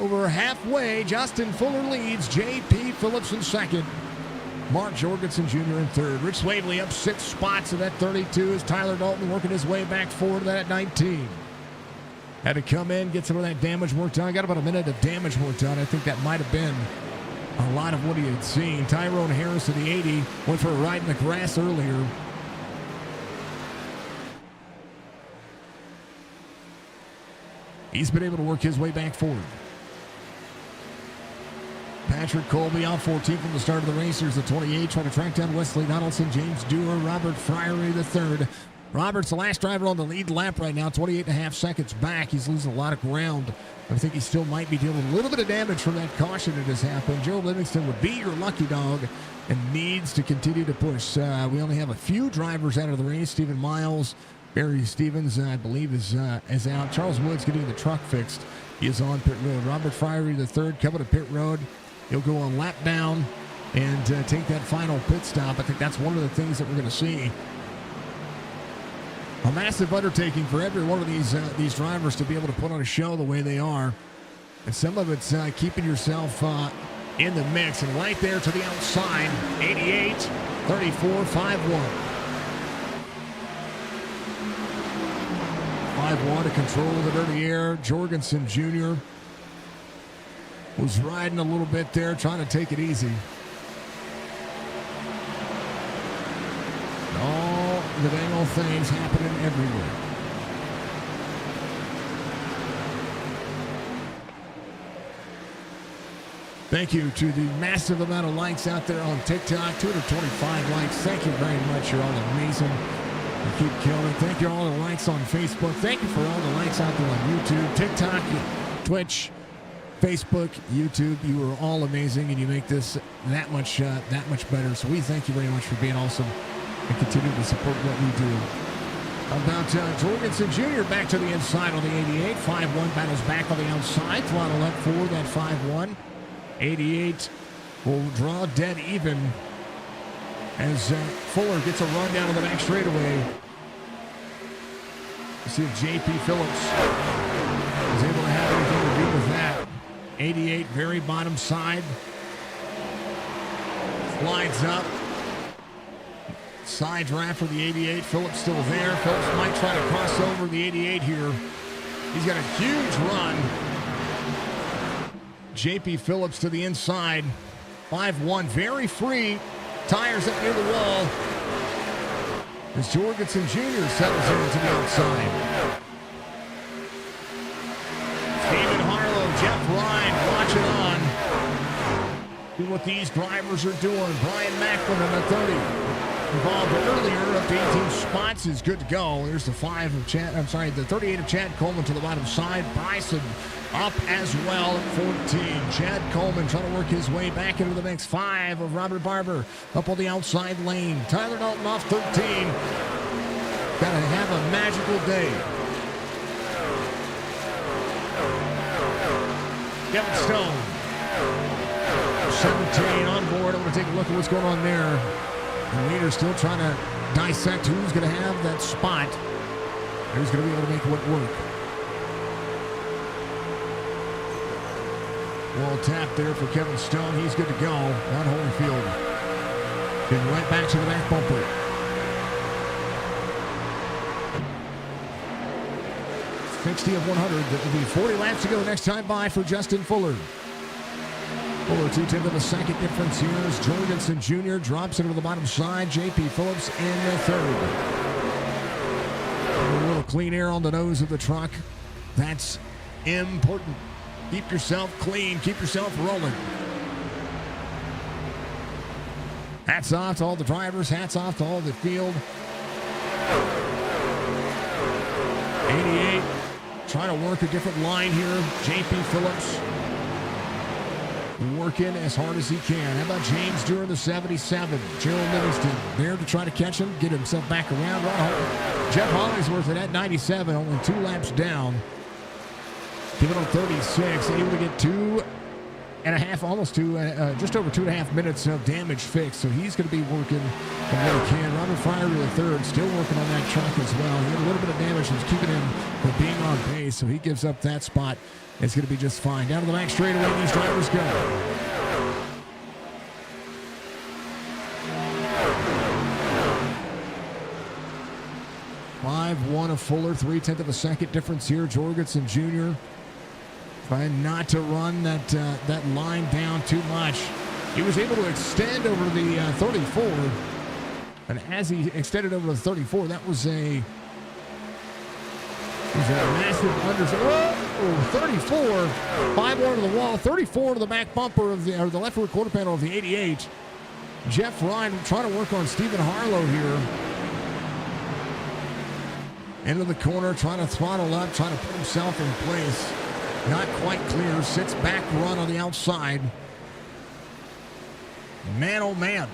Over halfway, Justin Fuller leads. J.P. Phillips in second. Mark Jorgensen Jr. in third. Rich Swaveley up 6 spots at that 32 as Tyler Dalton working his way back forward to that 19. Had to come in, get some of that damage work done. Got about a minute of damage work done. I think that might have been a lot of what he had seen. Tyrone Harris at the 80 went for a ride in the grass earlier. He's been able to work his way back forward. Patrick Colby out 14 from the start of the race. Here's the 28 trying to track down Wesley Donaldson, James Dewar, Robert Friery the third. Robert's the last driver on the lead lap right now, 28.5 seconds back. He's losing a lot of ground. I think he still might be dealing with a little bit of damage from that caution that has happened. Joe Livingston would be your lucky dog and needs to continue to push. We only have a few drivers out of the race. Stephen Miles, Barry Stevens, I believe, is out. Charles Woods getting the truck fixed. He is on pit road. Robert Friery the third coming to pit road. He'll go on lap down and take that final pit stop. I think that's one of the things that we're going to see. A massive undertaking for every one of these drivers to be able to put on a show the way they are. And some of it's keeping yourself in the mix. And right there to the outside, 88, 34, 5-1. 5-1 to control the dirty air. Jorgensen Jr. was riding a little bit there, trying to take it easy. All the dang old things happening everywhere. Thank you to the massive amount of likes out there on TikTok. 225 likes. Thank you very much. You're all amazing. You keep killing it. Thank you for all the likes on Facebook. Thank you for all the likes out there on YouTube, TikTok, Twitch, Facebook, YouTube. You are all amazing, and you make this that much better. So we thank you very much for being awesome and continue to support what we do. About Jorgensen Jr. back to the inside on the 88. 5-1 battles back on the outside. Throttle up for that 5-1. 88 will draw dead even as Fuller gets a run down to the back straightaway. Let's see if J.P. Phillips is able to have anything to do with that. 88, very bottom side. Slides up. Side draft for the 88. Phillips still there. Phillips might try to cross over the 88 here. He's got a huge run. J.P. Phillips to the inside. 5-1, very free. Tires up near the wall. As Jorgensen Jr. settles into the outside. Stephen Harlow, Jeff Ryan watching on. See what these drivers are doing. Brian Macklin on the 30. Involved earlier, up to 18 spots, is good to go. Here's the 38 of Chad Coleman to the bottom side. Bryson up as well at 14. Chad Coleman trying to work his way back into the mix. 5 of Robert Barber up on the outside lane. Tyler Dalton off 13. Got to have a magical day. Kevin Stone, 17 on board. I'm going to take a look at what's going on there. The leader's still trying to dissect who's going to have that spot. Who's going to be able to make it work. Wall tap there for Kevin Stone. He's good to go on Holyfield. Getting right back to the back bumper. $60 of 100. That will be 40 laps to go next time by for Justin Fuller. Fuller 2/10 of a second difference here as Jorgensen Jr. drops into the bottom side. J.P. Phillips in the third. A little clean air on the nose of the truck. That's important. Keep yourself clean. Keep yourself rolling. Hats off to all the drivers. Hats off to all the field. 88 trying to work a different line here. J.P. Phillips working as hard as he can. How about James Dewar, the 77? Gerald Livingston there to try to catch him, get himself back around. Jeff Hollingsworth at 97, only 2 laps down. Keep it on 36, able to get 2.5, almost just over 2.5 minutes of damage fixed. So he's going to be working from what he can. Robert Fryer the third, still working on that truck as well. He had a little bit of damage that was keeping him from being on base, so he gives up that spot. It's going to be just fine. Down to the back straightaway, these drivers go. 5-1 of Fuller, 0.3 of a second difference here. Jorgensen Jr. trying not to run that line down too much. He was able to extend over the 34, and as he extended over the 34, that was a massive under. Oh, 34, 5-1 to the wall, 34 to the back bumper of the left rear quarter panel of the 88. Jeff Ryan trying to work on Stephen Harlow here. Into the corner, trying to throttle up, trying to put himself in place. Not quite clear. Sits back run on the outside. Man, oh man.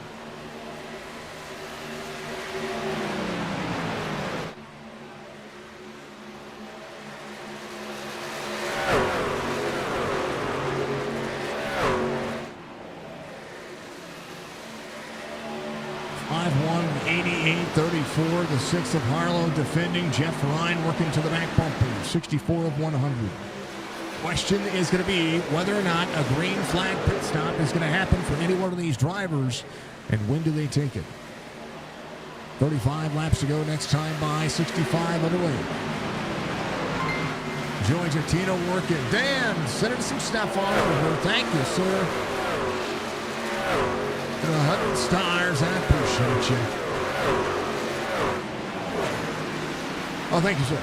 The 6 of Harlow defending. Jeff Ryan working to the back bumper. 64 of 100. Question is going to be whether or not a green flag pit stop is going to happen for any one of these drivers, and when do they take it? 35 laps to go next time by. 65 underway. Joey Jatino working. Dan, sending some stuff on over. Thank you, sir. 100 stars. I appreciate you. Oh, thank you, sir.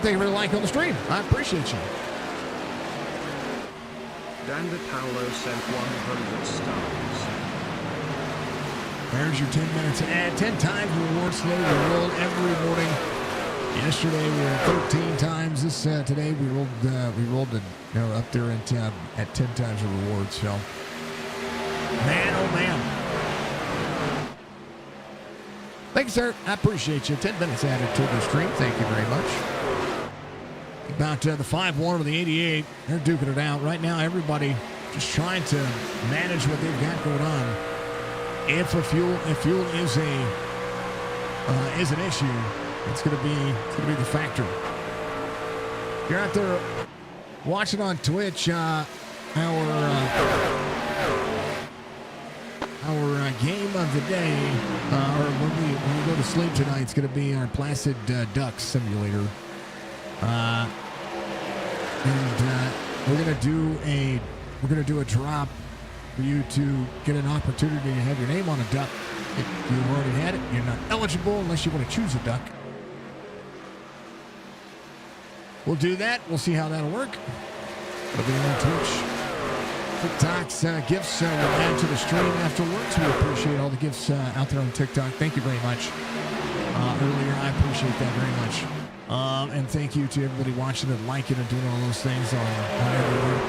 Thank you for the like on the stream. I appreciate you. Dan De Paolo sent 100 stars. There's your 10 minutes ad. 10 times reward today. We rolled every morning. Yesterday we were 13 times. Today we rolled up there at 10 times the reward. So, man, oh man. Thank you, sir. I appreciate you. 10 minutes added to the stream. Thank you very much. About the 5-1 of the 88. They're duking it out right now. Everybody just trying to manage what they've got going on. If fuel is an issue, it's gonna be the factor. If you're out there watching on Twitch, our game of the day, or when we go to sleep tonight, it's gonna be our Placid Duck Simulator, and we're gonna do a drop for you to get an opportunity to have your name on a duck. If you already had it, you're not eligible unless you want to choose a duck. We'll do that. We'll see how that'll work. It'll be on Twitch. TikTok's gifts we'll add to the stream afterwards. We appreciate all the gifts out there on TikTok. Thank you very much. Earlier, I appreciate that very much. And thank you to everybody watching and liking and doing all those things on everywhere.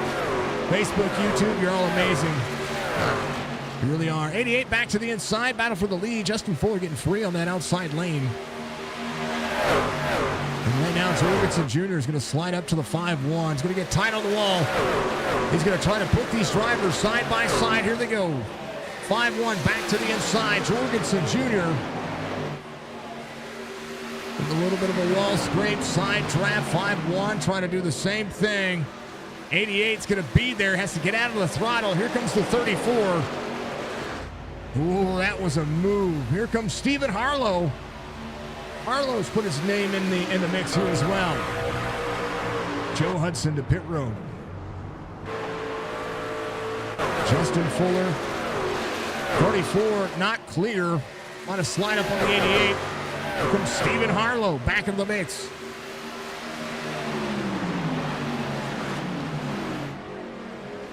Facebook, YouTube, you're all amazing. You really are. 88 back to the inside. Battle for the lead. Justin Fuller getting free on that outside lane. And right now, Jorgensen Jr. is going to slide up to the 5-1. He's going to get tight on the wall. He's going to try to put these drivers side by side. Here they go. 5-1 back to the inside. Jorgensen Jr. with a little bit of a wall scrape. Side trap. 5-1 trying to do the same thing. 88's going to be there. Has to get out of the throttle. Here comes the 34. Ooh, that was a move. Here comes Stephen Harlow. Harlow's put his name in the mix here as well. Joe Hudson to pit road. Justin Fuller. 34, not clear. Want to slide up on the 88. Here comes Stephen Harlow back in the mix.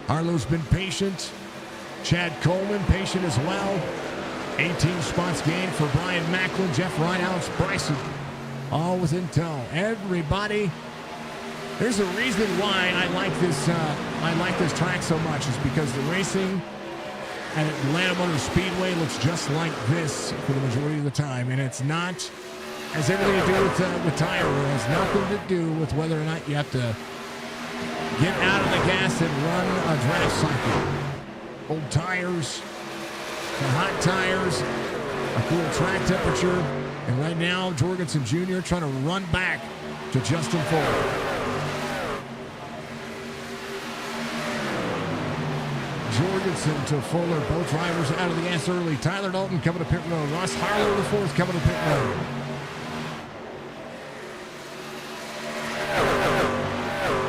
Harlow's been patient. Chad Coleman, patient as well. 18 spots gained for Brian Macklin, Jeff Ryan, Alex Bryson. All within tow. Everybody. There's a reason why I like this track so much, is because the racing at Atlanta Motor Speedway looks just like this for the majority of the time, and it's not has everything to do with tire. It has nothing to do with whether or not you have to get out of the gas and run a draft cycle. Old tires, the hot tires, a cool track temperature, and right now Jorgensen Jr. trying to run back to Justin Fuller. Jorgensen to Fuller, both drivers out of the gas early. Tyler Dalton coming to pit road. Ross Harlow, the fourth, coming to pit road.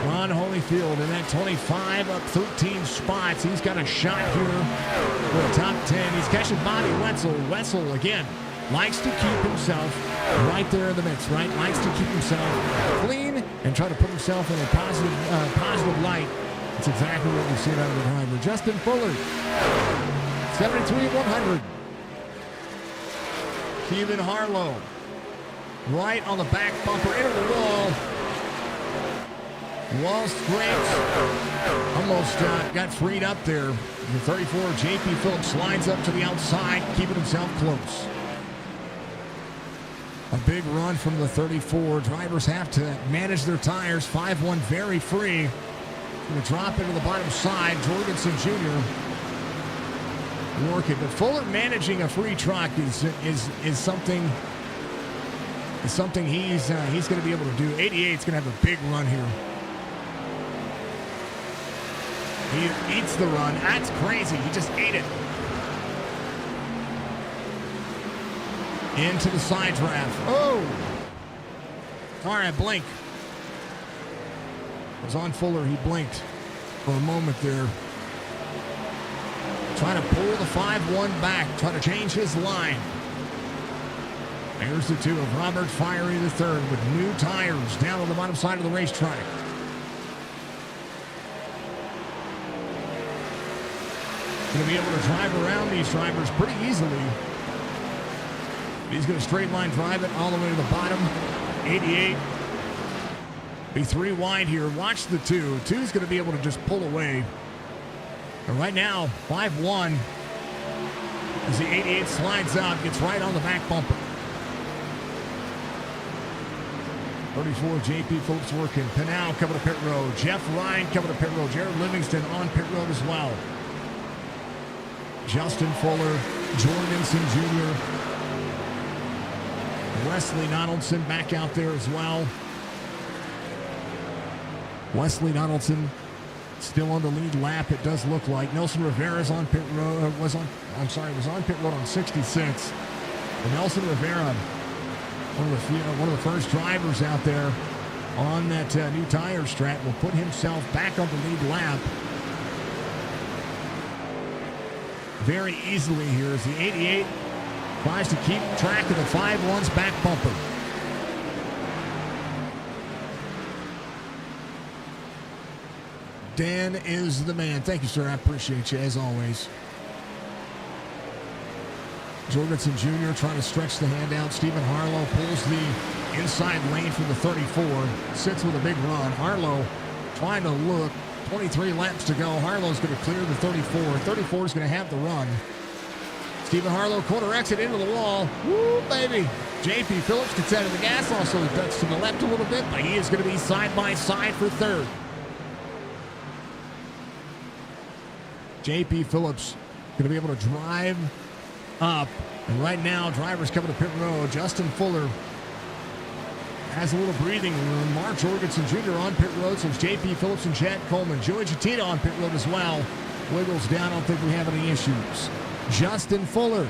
Ron Holyfield in that 25 up 13 spots. He's got a shot here for the top 10. He's catching Bobby Wetzel. Wetzel, again, likes to keep himself right there in the mix, right? Likes to keep himself clean and try to put himself in a positive light. That's exactly what we've seen out of the driver. Justin Fuller, 73-100. Kevin Harlow, right on the back bumper, into the wall. Wall scrapes. Almost got freed up there. The 34, J.P. Phillips, slides up to the outside, keeping himself close. A big run from the 34. Drivers have to manage their tires. 5-1 very free. Going to drop into the bottom side. Jorgensen Jr. working, but Fuller managing a free truck is something he's going to be able to do. 88's going to have a big run here. He eats the run. That's crazy. He just ate it. Into the side draft. Oh! All right, blink. Was on Fuller. He blinked for a moment there. Trying to pull the 5-1 back. Trying to change his line. There's the two of Robert Fiery III with new tires down on the bottom side of the racetrack. Going to be able to drive around these drivers pretty easily. He's going to straight line drive it all the way to the bottom. 88. Be 3 wide here. Watch the 2. 2's going to be able to just pull away. And right now, 5-1. As the 88 slides out, gets right on the back bumper. 34, J.P. Phillips working. Pinal coming to pit road. Jeff Ryan coming to pit road. Jared Livingston on pit road as well. Justin Fuller, Jorgensen Jr., Wesley Donaldson back out there as well. Wesley Donaldson still on the lead lap, it does look like. Nelson Rivera's on pit road, was on pit road on 66. And Nelson Rivera, one of the first drivers out there on that new tire strat, will put himself back on the lead lap very easily here as the 88 tries to keep track of the 5-1's back bumper. Dan is the man. Thank you, sir. I appreciate you, as always. Jorgensen Jr. trying to stretch the hand out. Stephen Harlow pulls the inside lane from the 34. Sits with a big run. Harlow trying to look. 23 laps to go. Harlow's going to clear the 34. 34 is going to have the run. Stephen Harlow corner exit into the wall. Woo, baby. J.P. Phillips gets out of the gas. Also ducks to the left a little bit, but he is going to be side by side for third. J.P. Phillips going to be able to drive up. And right now, drivers coming to pit road. Justin Fuller has a little breathing room. Mark Jorgensen Jr. on pit road. So it's J.P. Phillips and Chad Coleman. Joey Chatita on pit road as well. Wiggles down. I don't think we have any issues. Justin Fuller,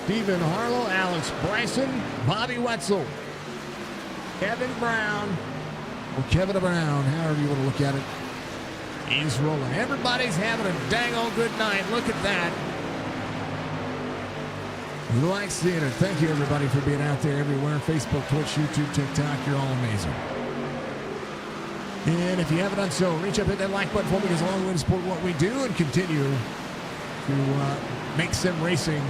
Stephen Harlow, Alex Bryson, Bobby Wetzel, Kevin Brown, or Kevin Brown, however you want to look at it. He's rolling. Everybody's having a dang old good night. Look at that. We like seeing it. Thank you, everybody, for being out there everywhere. Facebook, Twitch, YouTube, TikTok. You're all amazing. And if you haven't done so, reach up, hit that like button for me, because along the way to support what we do and continue to make sim racing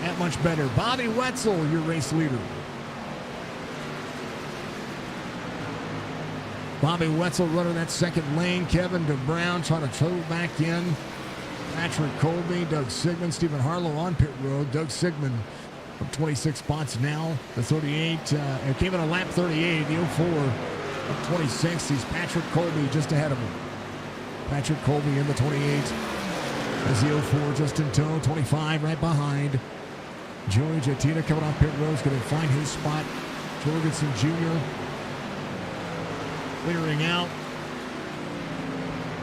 that much better. Bobby Wetzel, your race leader. Bobby Wetzel running that second lane. Kevin DeBrown trying to tow back in. Patrick Colby, Doug Sigmund, Stephen Harlow on pit road. Doug Sigmund up 26 spots now. The 38 it came in on lap 38. The 04 up 26. He's Patrick Colby just ahead of him. Patrick Colby in the 28. As the 04 just in tow. 25 right behind. Joey Jettina coming off pit road is going to find his spot. Jorgensen Jr. clearing out.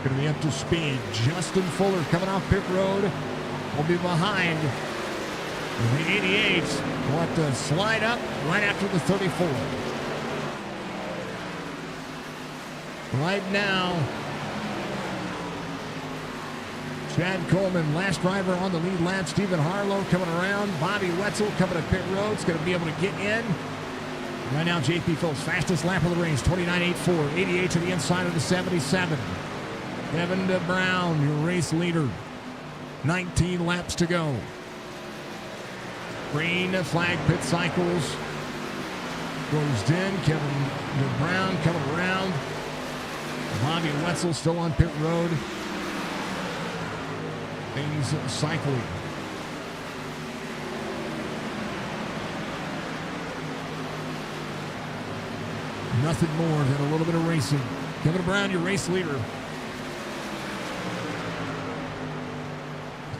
Going to be up to speed. Justin Fuller coming off pit road will be behind. The 88 will have to slide up right after the 34. Right now, Chad Coleman, last driver on the lead lap. Stephen Harlow coming around. Bobby Wetzel coming to pit road. Is going to be able to get in. Right now, JP Phillips, fastest lap of the race, 29.84. 88 to the inside of the 77. Kevin Brown, your race leader. 19 laps to go. Green flag pit cycles. Goes in. Kevin Brown coming around. Bobby Wetzel still on pit road. Things cycling. Nothing more than a little bit of racing. Kevin Brown, your race leader.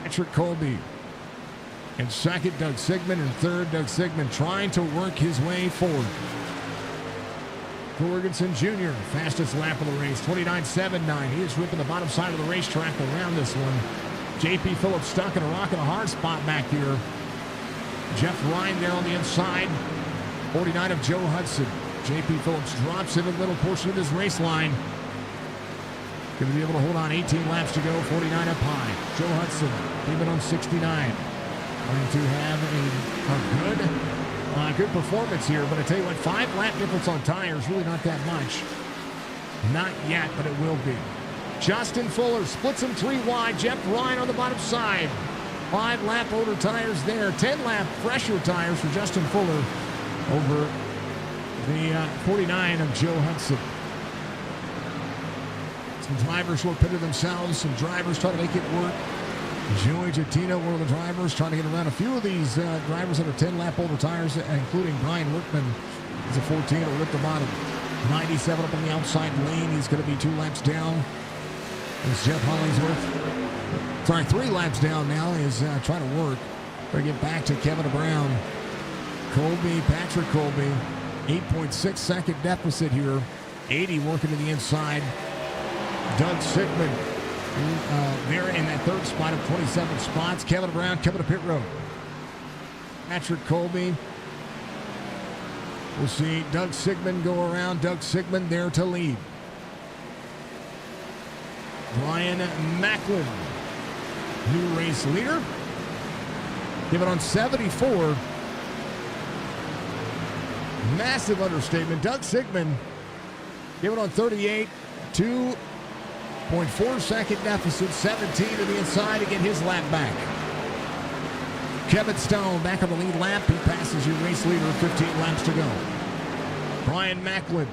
Patrick Colby. In second, Doug Sigmund. In third, Doug Sigmund trying to work his way forward. Jorgensen Jr., fastest lap of the race, 29.79. He is ripping the bottom side of the racetrack around this one. JP Phillips stuck in a rock and a hard spot back here. Jeff Ryan there on the inside. 49 of Joe Hudson. JP Phillips drops in the middle portion of his race line. Going to be able to hold on 18 laps to go, 49 up high. Joe Hudson, even on 69. Going to have a good performance here, but I tell you what, 5 lap difference on tires, really not that much. Not yet, but it will be. Justin Fuller splits him 3 wide. Jeff Ryan on the bottom side. 5 lap older tires there. 10 lap fresher tires for Justin Fuller over the 49 of Joe Hudson. Some drivers who have pitted themselves. Some drivers trying to make it work. Joey Jettina, one of the drivers, trying to get around a few of these drivers that are 10 lap older tires, including Brian Workman. He's a 14 will rip the bottom. 97 up on the outside lane. He's going to be 2 laps down. As Jeff Hollingsworth, 3 laps down now, is trying to work. Trying to get back to Kevin Brown. Colby, Patrick Colby, 8.6 second deficit here. 80 working to the inside. Doug Sigmund there in that third spot of 27 spots. Kevin Brown coming to pit road. Patrick Colby. We'll see Doug Sigmund go around. Doug Sigmund there to lead. Ryan Macklin, new race leader. Give it on 74. Massive understatement. Doug Sigmund, give it on 38. 2.4 second deficit. 17 to the inside to get his lap back. Kevin Stone back on the lead lap. He passes your race leader. 15 laps to go. Brian Macklin.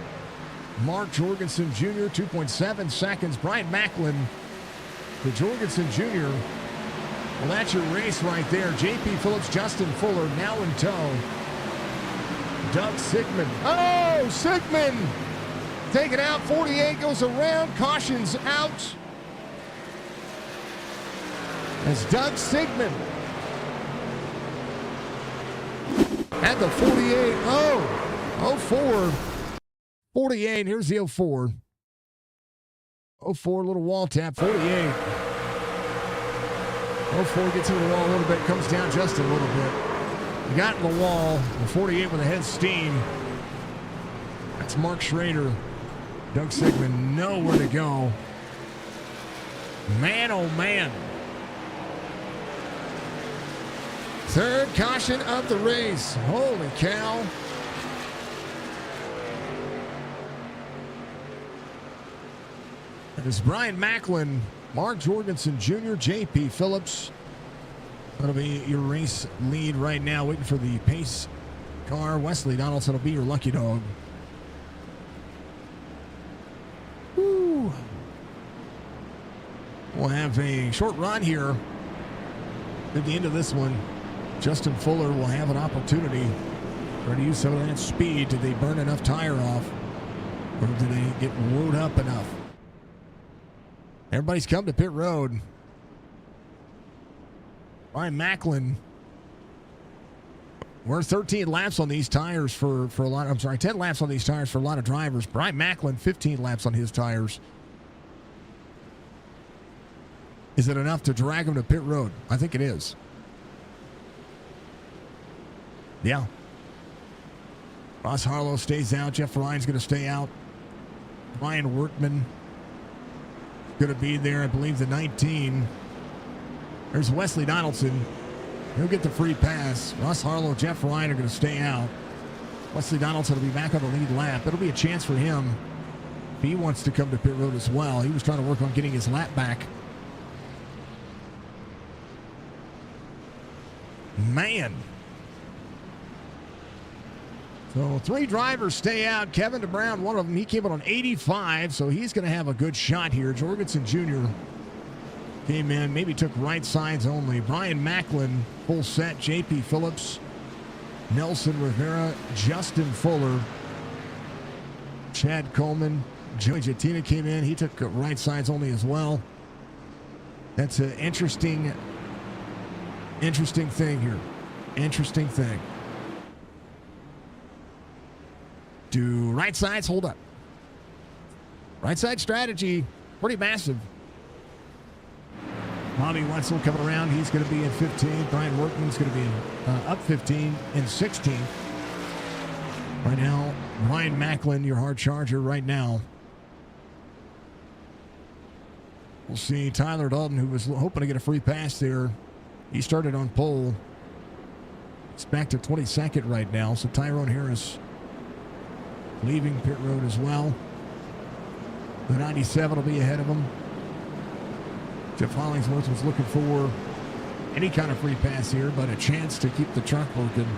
Mark Jorgensen Jr., 2.7 seconds. Brian Macklin for Jorgensen Jr. Well, that's your race right there. JP Phillips, Justin Fuller now in tow. Doug Sigmund. Oh, Sigmund! Taken out. 48 goes around. Caution's out. As Doug Sigmund at the 48. Oh, 04. 48, here's the 04. 04, little wall tap, 48. 04 gets into the wall a little bit, comes down just a little bit. He got in the wall, the 48 with a head steam. That's Mark Schrader. Doug Sigmund, nowhere to go. Man, oh man. Third caution of the race. Holy cow. It is Brian Macklin, Mark Jorgensen Jr., JP Phillips. That'll be your race lead right now, waiting for the pace car. Wesley Donaldson will be your lucky dog. Woo. We'll have a short run here at the end of this one. Justin Fuller will have an opportunity try to use some of that speed. Did they burn enough tire off? Or did they get wound up enough? Everybody's come to pit road. Brian Macklin. We're 13 laps on these tires for a lot. I'm sorry, 10 laps on these tires for a lot of drivers. Brian Macklin, 15 laps on his tires. Is it enough to drag him to pit road? I think it is. Yeah. Ross Harlow stays out. Jeff Ryan's going to stay out. Ryan Workman going to be there, I believe, the 19. There's Wesley Donaldson. He'll get the free pass. Ross Harlow, Jeff Ryan are going to stay out. Wesley Donaldson will be back on the lead lap. It'll be a chance for him if he wants to come to pit road as well. He was trying to work on getting his lap back. Man. So 3 drivers stay out. Kevin DeBrown, one of them, he came out on 85, so he's going to have a good shot here. Jorgensen Jr. came in, maybe took right sides only. Brian Macklin, full set. JP Phillips, Nelson Rivera, Justin Fuller, Chad Coleman, Joey Jettina came in. He took right sides only as well. That's an interesting thing here. Interesting thing. Do right sides hold up? Right side strategy, pretty massive. Bobby Wetzel coming around. He's going to be in 15. Brian Workman's going to be up 15 in 16. Right now, Ryan Macklin, your hard charger right now. We'll see Tyler Dalton, who was hoping to get a free pass there. He started on pole. It's back to 22nd right now. So Tyrone Harris leaving pit road as well. The 97 will be ahead of him. Jeff Hollingsworth was looking for any kind of free pass here, but a chance to keep the truck working.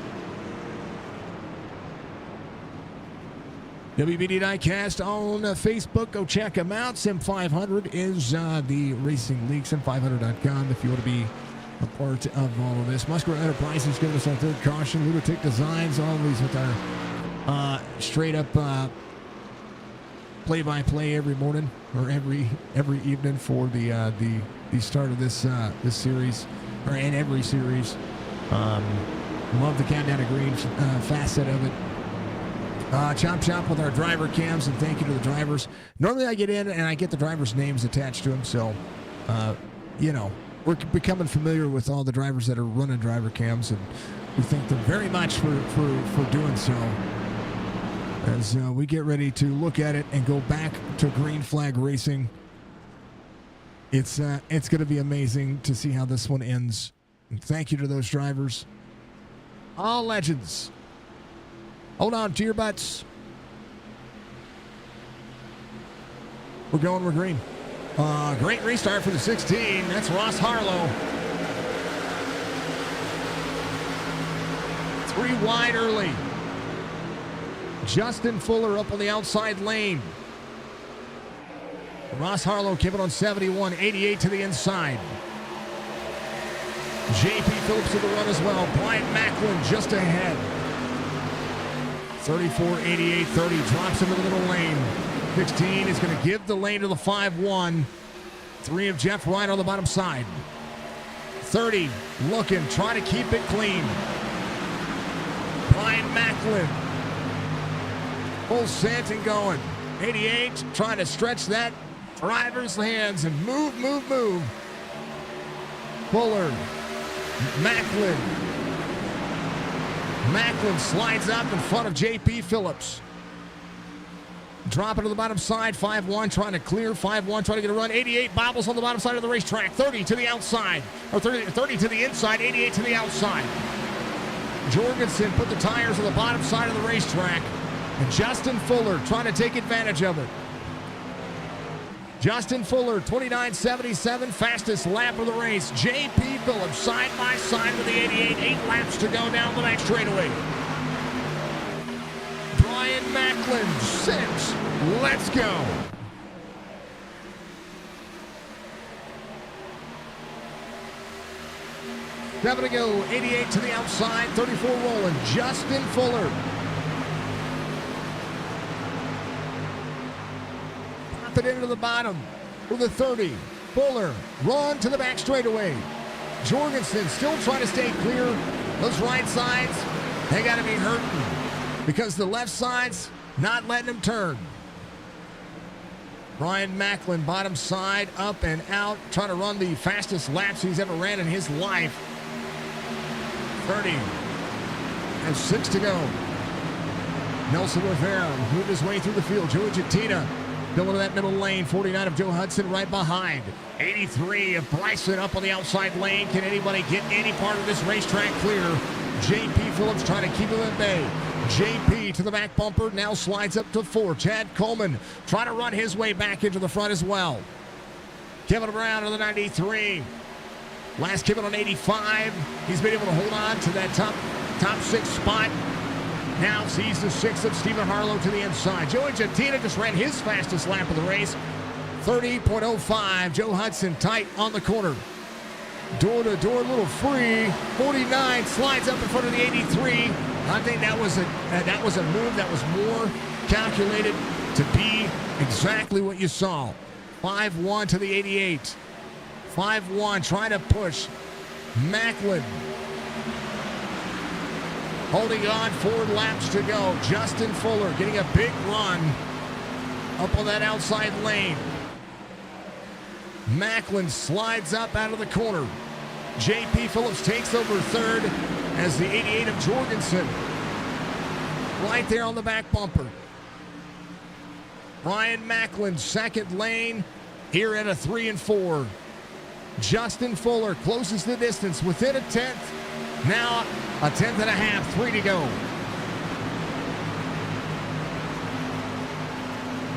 WBD Diecast on Facebook. Go check them out. SIM500 is the racing league. SIM500.com if you want to be a part of all of this. Muscular Enterprises giving us our third caution. Lunatic Designs, always with our straight up play-by-play every morning or every evening for the start of this series, or in every series. Love the countdown to green facet of it. Chop with our driver cams, and thank you to the drivers. Normally I get in and I get the drivers' names attached to them, so we're becoming familiar with all the drivers that are running driver cams, and we thank them very much for doing so. As we get ready to look at it and go back to green flag racing, it's going to be amazing to see how this one ends. And thank you to those drivers. All legends. Hold on to your butts. We're green. Great restart for the 16. That's Ross Harlow. 3 wide early. Justin Fuller up on the outside lane. Ross Harlow came in on 71, 88 to the inside. JP Phillips to the run as well. Brian Macklin just ahead. 34, 88, 30. Drops him in the middle lane. 16 is going to give the lane to the 5-1. 3 of Jeff Ryan on the bottom side. 30 looking, trying to keep it clean. Brian Macklin. Full set and going. 88 trying to stretch that driver's hands and move. Fuller. Macklin slides up in front of JP Phillips. Dropping to the bottom side. 5-1 trying to clear. 5-1 trying to get a run. 88 bobbles on the bottom side of the racetrack. 30 to the outside. Or 30 to the inside. 88 to the outside. Jorgensen put the tires on the bottom side of the racetrack. And Justin Fuller trying to take advantage of it. Justin Fuller, 29.77, fastest lap of the race. JP Phillips side by side with the 88. 8 laps to go down the back straightaway. Brian Macklin, 6. Let's go. 7 to go. 88 to the outside. 34 rolling. Justin Fuller. Pop it into the bottom for the 30. Fuller. Run to the back straightaway. Jorgensen still trying to stay clear. Those right sides, they got to be hurting because the left side's not letting them turn. Brian Macklin, bottom side, up and out, trying to run the fastest laps he's ever ran in his life. 30 and 6 to go. Nelson Rivera moved his way through the field. Joey Jettina still into that middle lane. 49 of Joe Hudson right behind. 83 of Bryson up on the outside lane. Can anybody get any part of this racetrack clear? J.P. Phillips trying to keep him at bay. J.P. to the back bumper, now slides up to 4. Chad Coleman trying to run his way back into the front as well. Kevin Brown to the 93. Last Kevin on 85. He's been able to hold on to that top 6 spot. Now sees the 6 of Stephen Harlow to the inside. Joey Jettina just ran his fastest lap of the race. 30.05. Joe Hudson tight on the corner. Door to door, a little free. 49 slides up in front of the 83. I think that was a move that was more calculated to be exactly what you saw. 5-1 to the 88. 5-1 trying to push. Macklin holding on, 4 laps to go. Justin Fuller getting a big run up on that outside lane. Macklin slides up out of the corner. J.P. Phillips takes over third as the 88 of Jorgensen right there on the back bumper. Brian Macklin, second lane, here at a 3 and 4. Justin Fuller closes the distance within a 10th. Now a 10th and a half, 3 to go.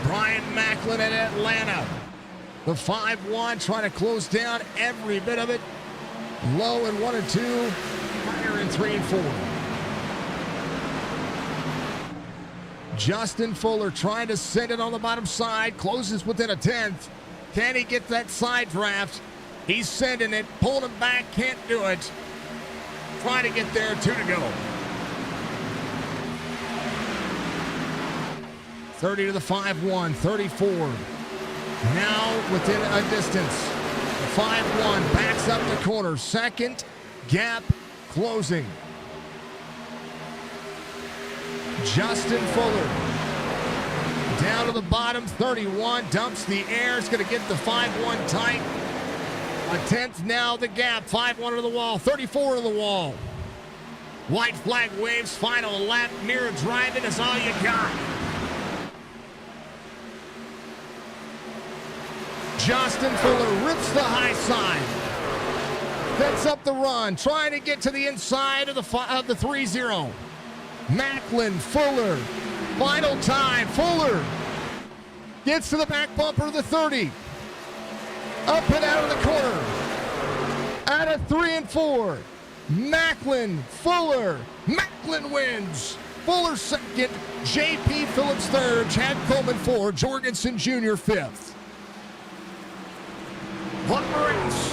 Brian Macklin at Atlanta. The 5-1 trying to close down every bit of it. Low in 1 and 2, higher in 3 and 4. Justin Fuller trying to send it on the bottom side, closes within a 10th. Can he get that side draft? He's sending it, pulling him back, can't do it. Trying to get there, 2 to go. 30 to the 5-1, 34. Now within a distance. 5-1 backs up the corner. Second gap closing. Justin Fuller down to the bottom. 31 dumps the air. It's going to get the 5-1 tight. A 10th now the gap. 5-1 to the wall. 34 to the wall. White flag waves. Final lap. Mirror driving is all you got. Justin Fuller rips the high side. Sets up the run. Trying to get to the inside of the 3-0. Macklin, Fuller. Final time. Fuller gets to the back bumper of the 30. Up and out of the corner. Out of 3 and 4. Macklin, Fuller. Macklin wins. Fuller second. J.P. Phillips third. Chad Coleman fourth. Jorgensen Jr. fifth. What a race.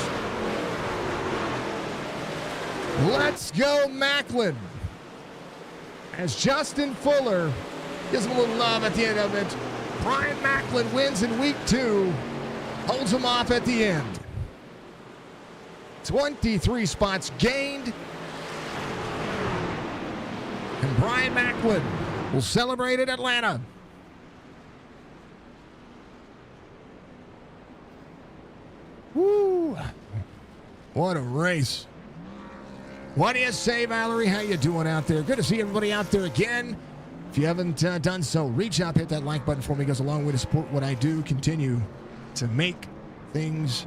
Let's go Macklin. As Justin Fuller gives him a little love at the end of it. Brian Macklin wins in week 2. Holds him off at the end. 23 spots gained. And Brian Macklin will celebrate at Atlanta. Woo! What a race. What do you say, Valerie? How you doing out there? Good to see everybody out there again. If you haven't done so, reach out, hit that like button for me. It goes a long way to support what I do. Continue to make things,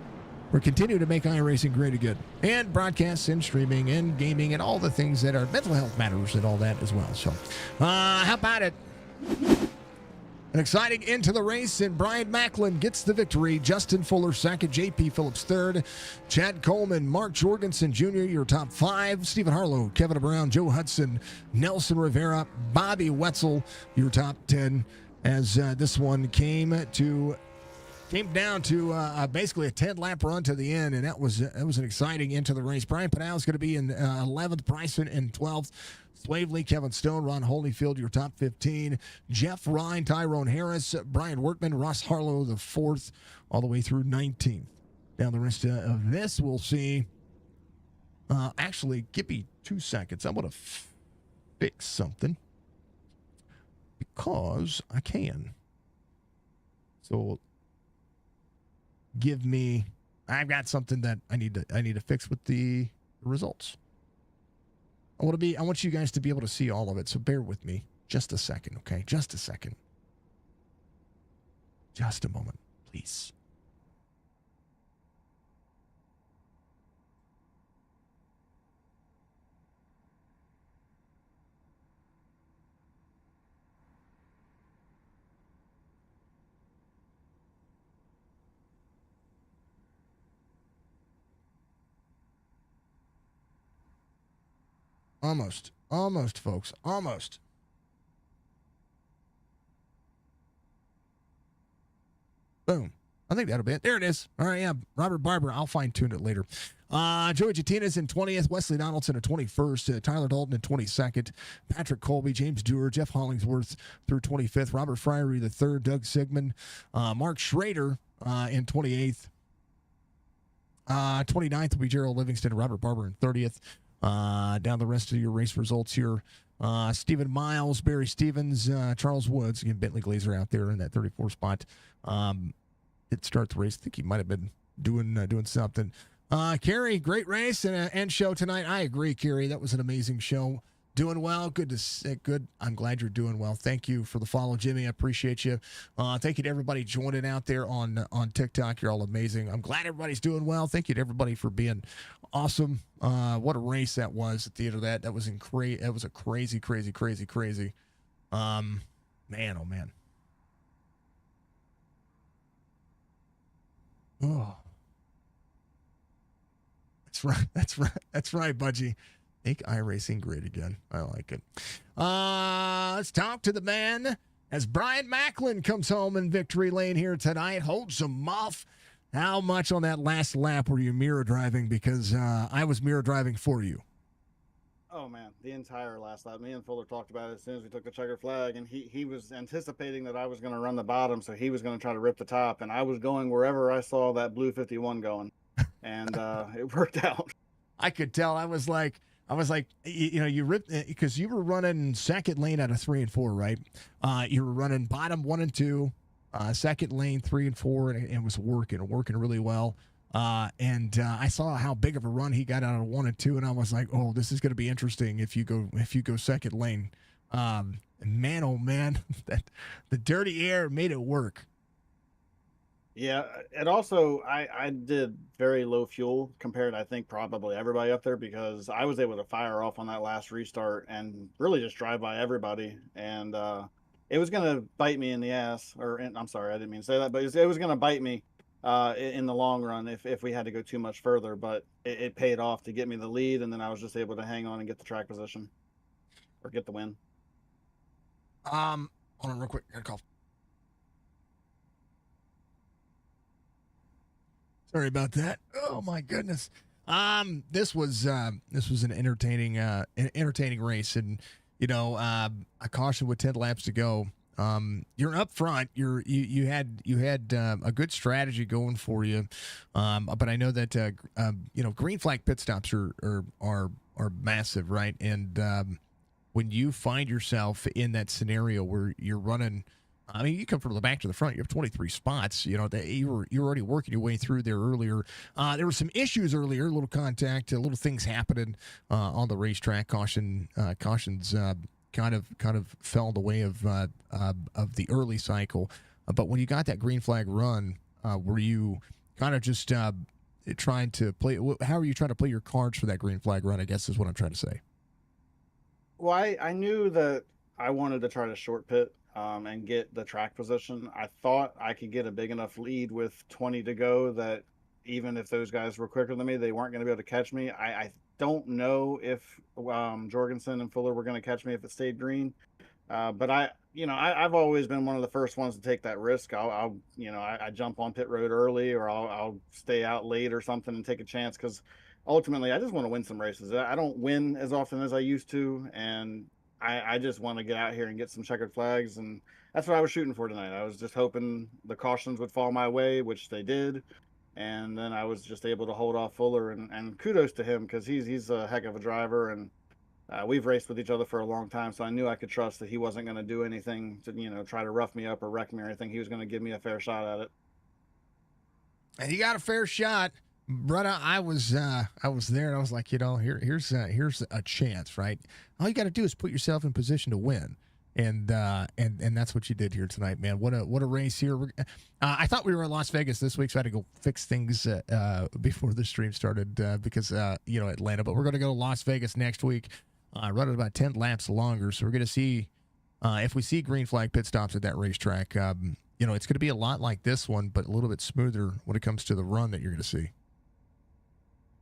or continue to make iRacing great again. And broadcasts and streaming and gaming and all the things that are mental health matters and all that as well. So, how about it? An exciting end to the race, and Brian Macklin gets the victory. Justin Fuller second, J.P. Phillips third, Chad Coleman, Mark Jorgensen Jr., your top 5, Stephen Harlow, Kevin Brown, Joe Hudson, Nelson Rivera, Bobby Wetzel, your top 10, as this one came to Came down to basically a 10-lap run to the end, and that was an exciting into the race. Brian Pinal is going to be in 11th, Bryson in 12th, Slavely, Kevin Stone, Ron Holyfield, your top 15. Jeff Ryan, Tyrone Harris, Brian Workman, Ross Harlow, the 4th, all the way through 19th. Now the rest of this we'll see. Actually, give me 2 seconds. I'm going to fix something because I can. So I've got something that I need to fix with the results. I want you guys to be able to see all of it, so bear with me just a second, okay? Just a second. Just a moment, please. Almost, folks. Almost. Boom. I think that'll be it. There it is. All right, yeah. Robert Barber. I'll fine-tune it later. Joey Jatina's in 20th. Wesley Donaldson in 21st. Tyler Dalton in 22nd. Patrick Colby, James Dewar, Jeff Hollingsworth through 25th. Robert Fryery the 3rd. Doug Sigmund. Mark Schrader in 28th. 29th will be Gerald Livingston. Robert Barber in 30th. Down the rest of your race results here. Stephen Miles, Barry Stevens, Charles Woods. Again, Bentley Glazer out there in that 34 spot. Did start the race. I think he might have been doing something. Kerry, great race and show tonight. I agree, Kerry. That was an amazing show. Doing well. Good to see. Good. I'm glad you're doing well. Thank you for the follow, Jimmy. I appreciate you. Thank you to everybody joining out there on TikTok. You're all amazing. I'm glad everybody's doing well. Thank you to everybody for being awesome. What a race that was at the end of that. That was That was a crazy. Man, oh man. Oh, that's right, Budgie. Make iRacing great again. I like it. Let's talk to the man as Brian Macklin comes home in victory lane here tonight. Hold some muff. How much on that last lap were you mirror driving? Because I was mirror driving for you. Oh man, the entire last lap. Me and Fuller talked about it as soon as we took the checker flag, and he was anticipating that I was going to run the bottom, so he was going to try to rip the top, and I was going wherever I saw that blue 51 going, and it worked out. I could tell. I was like, you ripped because you were running second lane out of 3 and 4, right? You were running bottom 1 and 2, second lane 3 and 4, and it was working really well. And I saw how big of a run he got out of 1 and 2, and I was like, oh, this is going to be interesting if you go second lane. Man, oh man, that the dirty air made it work. Yeah, and also I did very low fuel compared to, I think, probably everybody up there, because I was able to fire off on that last restart and really just drive by everybody, and it was going to bite me in the ass, I'm sorry, I didn't mean to say that, but it was going to bite me in the long run if we had to go too much further, but it paid off to get me the lead, and then I was just able to hang on and get the track position or get the win. Hold on real quick, I got a call. Sorry about that. Oh my goodness. This was an entertaining race, and a caution with 10 laps to go. You're up front. You had a good strategy going for you, but I know that green flag pit stops are massive, right? And when you find yourself in that scenario where you're running. I mean, you come from the back to the front. You have 23 spots. You were already working your way through there earlier. There were some issues earlier, a little contact, little things happening on the racetrack. Cautions kind of fell in the way of the early cycle. But when you got that green flag run, were you kind of just trying to play? How are you trying to play your cards for that green flag run? I guess is what I'm trying to say. Well, I knew that I wanted to try to short pit. And get the track position. I thought I could get a big enough lead with 20 to go that even if those guys were quicker than me, they weren't going to be able to catch me. I don't know if Jorgensen and Fuller were going to catch me if it stayed green, But I've always been one of the first ones to take that risk. I jump on pit road early, or I'll stay out late or something and take a chance because ultimately I just want to win some races. I don't win as often as I used to, and I just want to get out here and get some checkered flags, and that's what I was shooting for tonight. I was just hoping the cautions would fall my way, which they did, and then I was just able to hold off Fuller, and kudos to him because he's a heck of a driver, and we've raced with each other for a long time, so I knew I could trust that he wasn't going to do anything to, try to rough me up or wreck me or anything. He was going to give me a fair shot at it. And you got a fair shot, brother. I was there, and I was like, here's a chance, right? All you got to do is put yourself in position to win, and that's what you did here tonight, man. What a race here. I thought we were in Las Vegas this week, so I had to go fix things before the stream started because Atlanta. But we're going to go to Las Vegas next week. Run it about 10 laps longer, so we're going to see if we see green flag pit stops at that racetrack. It's going to be a lot like this one, but a little bit smoother when it comes to the run that you're going to see.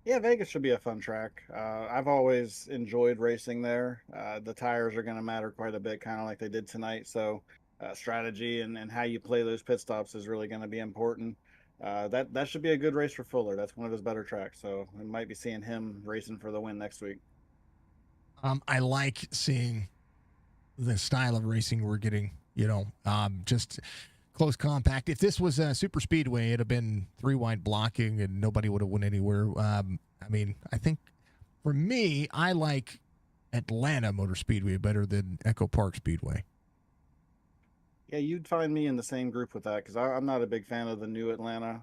Yeah, Vegas should be a fun track. I've always enjoyed racing there. The tires are going to matter quite a bit, kind of like they did tonight. So strategy and how you play those pit stops is really going to be important. That should be a good race for Fuller. That's one of his better tracks. So we might be seeing him racing for the win next week. I like seeing the style of racing we're getting, just close compact. If this was a super speedway, it'd have been 3 wide blocking and nobody would have went anywhere. I think for me, I like Atlanta Motor Speedway better than Echo Park Speedway. Yeah, you'd find me in the same group with that because I'm not a big fan of the new Atlanta.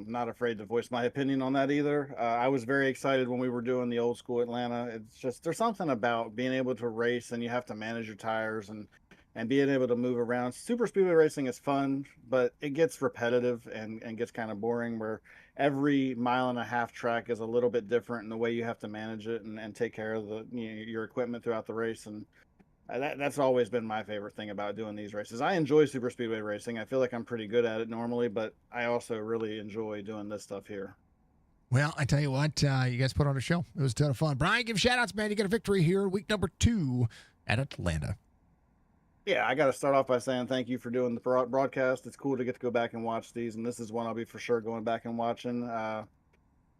Not afraid to voice my opinion on that either. I was very excited when we were doing the old school Atlanta. It's just there's something about being able to race and you have to manage your tires and being able to move around. Super speedway racing is fun, but it gets repetitive and gets kind of boring where every mile and a half track is a little bit different in the way you have to manage it and take care of your equipment throughout the race. And that's always been my favorite thing about doing these races. I enjoy super speedway racing. I feel like I'm pretty good at it normally, but I also really enjoy doing this stuff here. Well, I tell you what, you guys put on a show. It was a ton of fun. Brian, give shout outs, man. You got a victory here, week number 2 at Atlanta. Yeah, I got to start off by saying thank you for doing the broadcast. It's cool to get to go back and watch these, and this is one I'll be for sure going back and watching.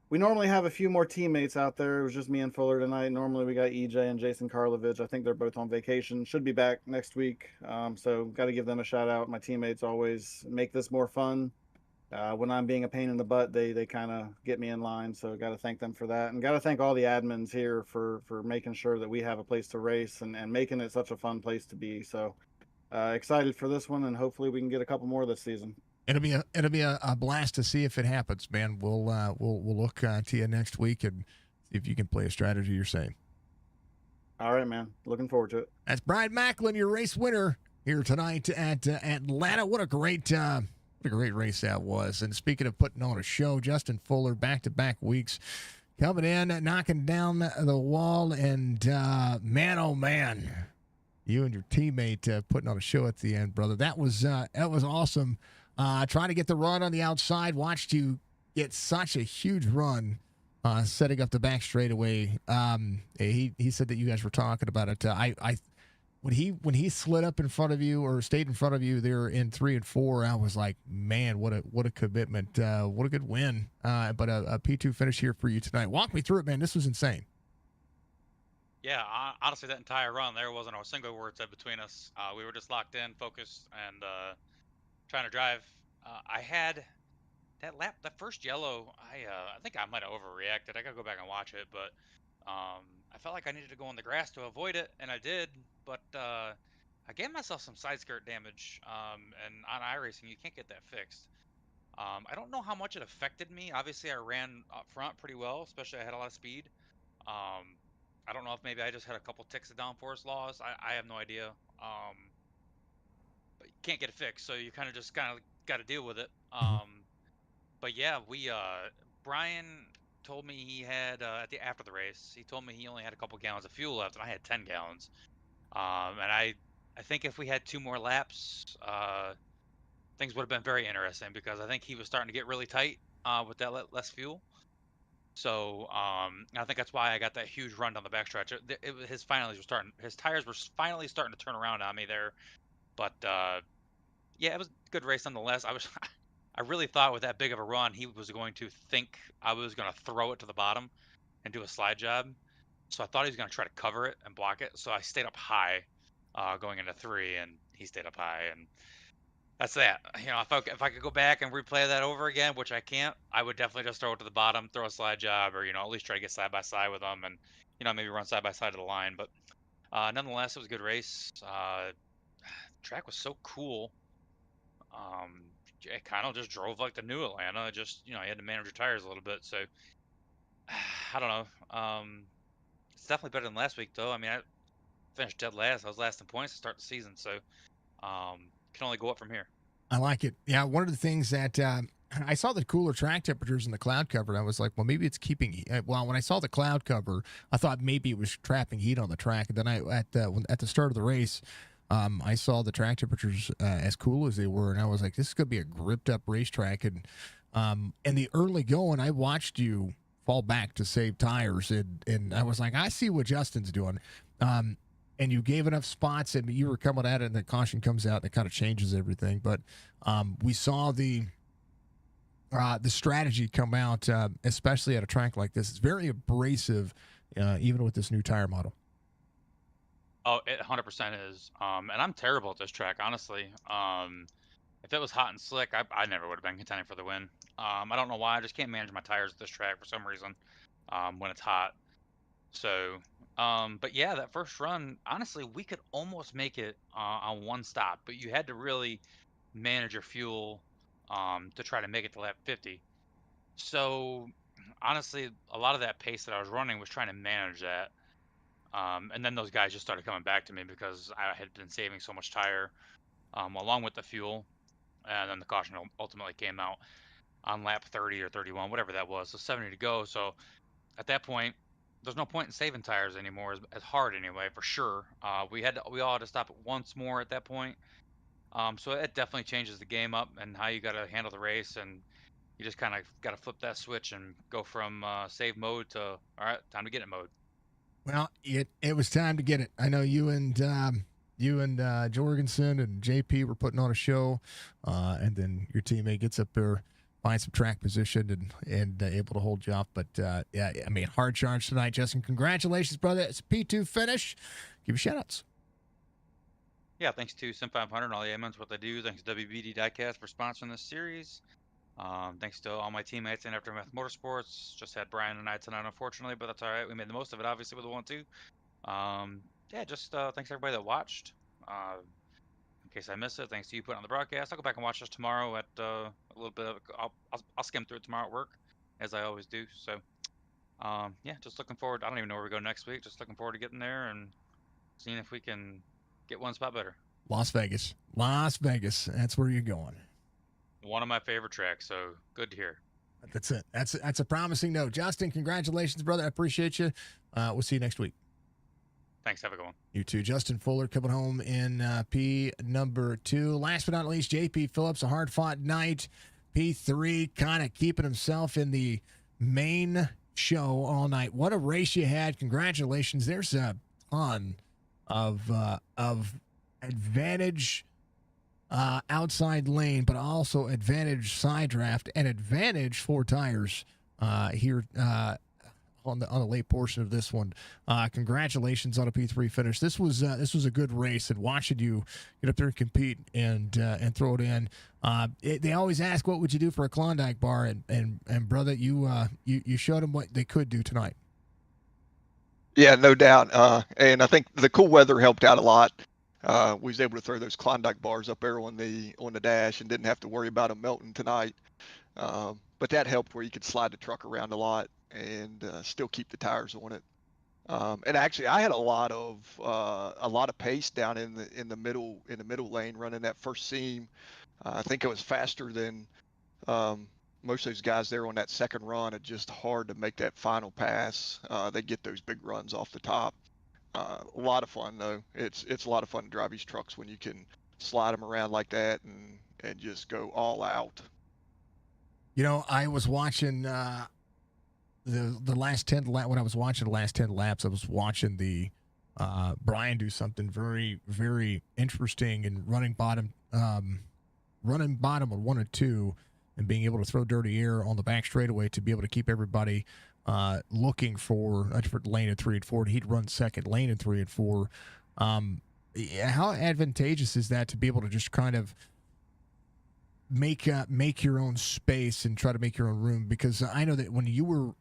We normally have a few more teammates out there. It was just me and Fuller tonight. Normally we got EJ and Jason Karlovich. I think they're both on vacation. Should be back next week. So got to give them a shout out. My teammates always make this more fun. When I'm being a pain in the butt, they kind of get me in line. So got to thank them for that, and got to thank all the admins here for making sure that we have a place to race and making it such a fun place to be. So excited for this one, and hopefully we can get a couple more this season. It'll be a blast to see if it happens, man. We'll look to you next week and see if you can play a strategy you're saying. All right, man. Looking forward to it. That's Brian Macklin, your race winner here tonight at Atlanta. What a great race that was. And speaking of putting on a show, Justin Fuller, back-to-back weeks, coming in, knocking down the wall, and man, oh man, you and your teammate putting on a show at the end, brother. That was awesome. Trying to get the run on the outside. Watched you get such a huge run, setting up the back straightaway. He said that you guys were talking about it. When he slid up in front of you or stayed in front of you there in 3 and 4, I was like, man, what a commitment. What a good win. But a P2 finish here for you tonight. Walk me through it, man. This was insane. Yeah, honestly, that entire run, there wasn't a single word said between us. We were just locked in, focused, and trying to drive. I had that lap, that first yellow. I think I might have overreacted. I gotta go back and watch it, but I felt like I needed to go on the grass to avoid it, and I did. But I gave myself some side skirt damage, and on iRacing, you can't get that fixed. I don't know how much it affected me. Obviously, I ran up front pretty well, especially I had a lot of speed. I don't know if maybe I just had a couple ticks of downforce loss. I have no idea. But you can't get it fixed, so you kind of got to deal with it. But yeah, Brian told me he had after the race, he told me he only had a couple gallons of fuel left, and I had 10 gallons. And I think if we had 2 more laps, things would have been very interesting because I think he was starting to get really tight with that less fuel. So I think that's why I got that huge run down the backstretch. His tires were finally starting to turn around on me there. But yeah, it was a good race nonetheless. I really thought with that big of a run, he was going to think I was going to throw it to the bottom and do a slide job. So I thought he was going to try to cover it and block it. So I stayed up high going into 3, and he stayed up high. And that's that. If I could go back and replay that over again, which I can't, I would definitely just throw it to the bottom, throw a slide job, or at least try to get side by side with them, and maybe run side by side to the line. But nonetheless, it was a good race. Track was so cool. It kind of just drove like the new Atlanta. Just you had to manage your tires a little bit. So I don't know. It's definitely better than last week, though. I mean, I finished dead last. I was last in points to start the season, so can only go up from here. I like it. Yeah, one of the things that I saw the cooler track temperatures in the cloud cover, and I was like, well, maybe it's keeping. Well, when I saw the cloud cover, I thought maybe it was trapping heat on the track. And then at the start of the race, I saw the track temperatures as cool as they were, and I was like, this is gonna be a gripped up racetrack. And in the early going, I watched you fall back to save tires, and I was like, I see what Justin's doing. And you gave enough spots, and you were coming at it, and the caution comes out, and it kind of changes everything. But we saw the strategy come out, especially at a track like this. It's very abrasive, even with this new tire model. Oh, it 100% is. And I'm terrible at this track, honestly. If it was hot and slick, I never would have been contending for the win. I don't know why. I just can't manage my tires at this track for some reason when it's hot. So, but yeah, that first run, honestly, we could almost make it on one stop, but you had to really manage your fuel to try to make it to lap 50. So, honestly, a lot of that pace that I was running was trying to manage that. And then those guys just started coming back to me because I had been saving so much tire along with the fuel. And then the caution ultimately came out on lap 30 or 31, whatever that was. So 70 to go. So at that point, there's no point in saving tires anymore, as hard anyway, for sure. We all had to stop it once more at that point. So it definitely changes the game up and how you got to handle the race, and you just kind of got to flip that switch and go from save mode to all right, time to get it mode. Well, it was time to get it. I know you and Jorgensen and JP were putting on a show, and then your teammate gets up there, finds some track position, and able to hold you off. But yeah, I mean, hard charge tonight, Justin. Congratulations, brother. It's a P2 finish. Give you shout outs. Yeah, thanks to SIM500 and all the admins, what they do. Thanks to WBD Diecast for sponsoring this series. Thanks to all my teammates in Aftermath Motorsports. Just had Brian and I tonight, unfortunately, but that's all right. We made the most of it, obviously, with the 1-2. Yeah, just thanks everybody that watched. In case I missed it, thanks to you putting on the broadcast. I'll go back and watch this tomorrow at a little bit of. I'll skim through it tomorrow at work, as I always do. So, yeah, just looking forward. I don't even know where we go next week. Just looking forward to getting there and seeing if we can get one spot better. Las Vegas. That's where you're going. One of my favorite tracks, so good to hear. That's it. That's a promising note. Justin, congratulations, brother. I appreciate you. We'll see you next week. Thanks. Have a good one. You too. Justin Fuller coming home in P number 2. Last but not least, JP Phillips, a hard-fought night. P3, kind of keeping himself in the main show all night. What a race you had. Congratulations. There's a ton of advantage outside lane, but also advantage side draft and advantage 4 tires here on the late portion of this one. Congratulations on a P3 finish. This was a good race, and watching you get up there and compete and throw it in. They always ask, what would you do for a Klondike bar? And brother, you showed them what they could do tonight. Yeah, no doubt. And I think the cool weather helped out a lot. We was able to throw those Klondike bars up there on the dash and didn't have to worry about them melting tonight. But that helped where you could slide the truck around a lot and still keep the tires on it. And actually, I had a lot of pace down in the middle lane running that first seam. I think I was faster than most of those guys there on that second run. It's just hard to make that final pass. They get those big runs off the top. A lot of fun though. It's a lot of fun to drive these trucks when you can slide them around like that and just go all out. You know, I was watching the last 10 when I was watching the last 10 laps, I was watching the Brian do something very, very interesting and running bottom on 1 and 2 and being able to throw dirty air on the back straightaway to be able to keep everybody looking for a different lane in 3 and 4. And he'd run second lane in 3 and 4. How advantageous is that to be able to just kind of make your own space and try to make your own room? Because I know that when you were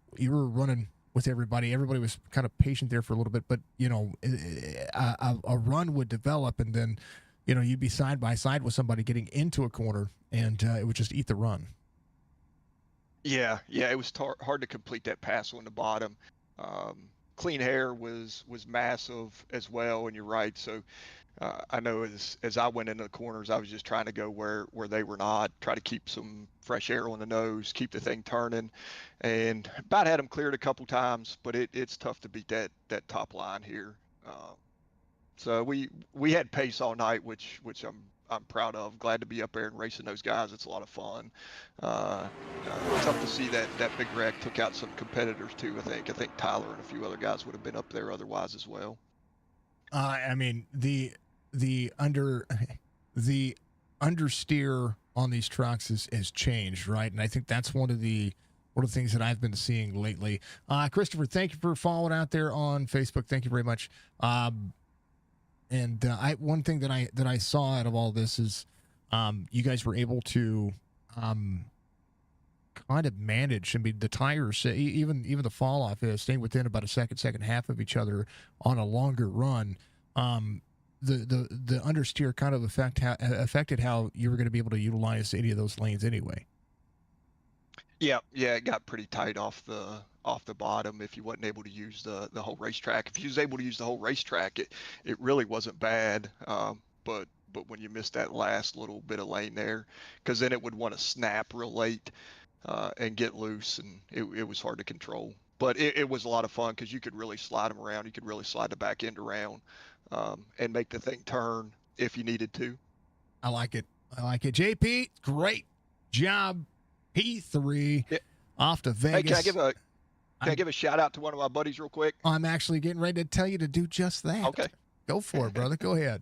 running with everybody was kind of patient there for a little bit, but a run would develop, and then you'd be side by side with somebody getting into a corner, and it would just eat the run. Yeah, it was hard to complete that pass on the bottom. Clean hair was massive as well, and you're right. So I know as I went into the corners, I was just trying to go where they were not, try to keep some fresh air on the nose, keep the thing turning, and about had them cleared a couple times, but it's tough to beat that top line here. So we had pace all night, which I'm proud of. Glad to be up there and racing those guys. It's a lot of fun. Tough to see that big wreck took out some competitors too. I think Tyler and a few other guys would have been up there otherwise as well. I mean the understeer on these trucks has changed, right? And I think that's one of the things that I've been seeing lately. Christopher, thank you for following out there on Facebook. Thank you very much. And one thing that I saw out of all this is you guys were able to kind of manage. I mean, the tires, even the fall off, staying within about a second half of each other on a longer run. The understeer kind of affected how you were going to be able to utilize any of those lanes anyway. Yeah, it got pretty tight off the bottom if you wasn't able to use the whole racetrack. If you was able to use the whole racetrack, it really wasn't bad. But when you missed that last little bit of lane there, because then it would want to snap real late and get loose, and it was hard to control. But it was a lot of fun because you could really slide them around. You could really slide the back end around and make the thing turn if you needed to. I like it. JP, great job. P3 off to Vegas. Hey, can I give a shout out to one of my buddies real quick? I'm actually getting ready to tell you to do just that. Okay. Go for it, brother. Go ahead.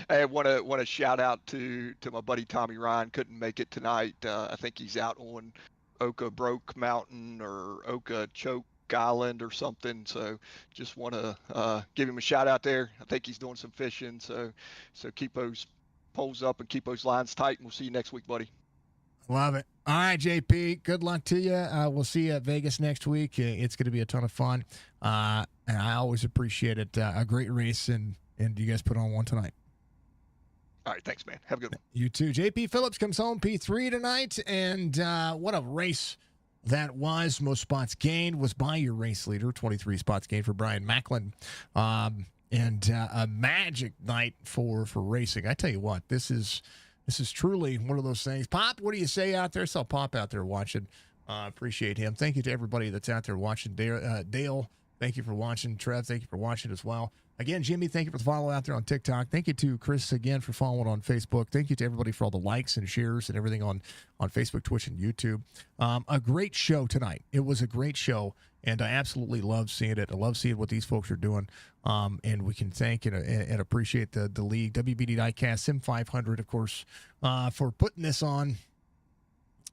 I want to shout out to my buddy Tommy Ryan. Couldn't make it tonight. I think he's out on Oka Broke Mountain or Oka Choke Island or something. So just want to give him a shout out there. I think he's doing some fishing. So keep those poles up and keep those lines tight, and we'll see you next week, buddy. Love it. All right, JP, good luck to you. We'll see you at Vegas next week. It's going to be a ton of fun. And I always appreciate it. A great race, and you guys put on one tonight. All right, thanks, man. Have a good one. You too. JP Phillips comes home P3 tonight, and what a race that was. Most spots gained was by your race leader, 23 spots gained for Brian Macklin. And a magic night for racing. I tell you what, this is truly one of those things. Pop, what do you say out there? Saw Pop out there watching. Appreciate him. Thank you to everybody that's out there watching. Dale, thank you for watching. Trev, thank you for watching as well. Again, Jimmy, thank you for the follow out there on TikTok. Thank you to Chris again for following on Facebook. Thank you to everybody for all the likes and shares and everything on Facebook, Twitch, and YouTube. A great show tonight. It was a great show, and I absolutely love seeing it. I love seeing what these folks are doing. And we can thank and appreciate the league, WBD Diecast, SIM500, of course, for putting this on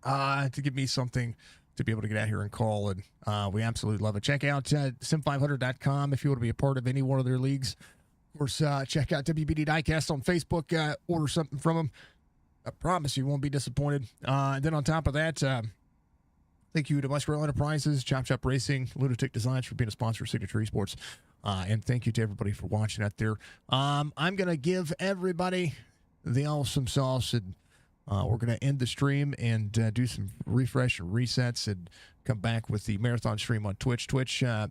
to give me something to be able to get out here and call. And we absolutely love it. Check out sim500.com if you want to be a part of any one of their leagues. Of course, check out WBD Diecast on Facebook. Order something from them. I promise you won't be disappointed. And then on top of that, thank you to Musgrove Enterprises, Chop Chop Racing, Lunatic Designs for being a sponsor of Signature Esports. And thank you to everybody for watching out there. I'm going to give everybody the awesome sauce, and we're going to end the stream and do some refresh and resets and come back with the marathon stream on Twitch.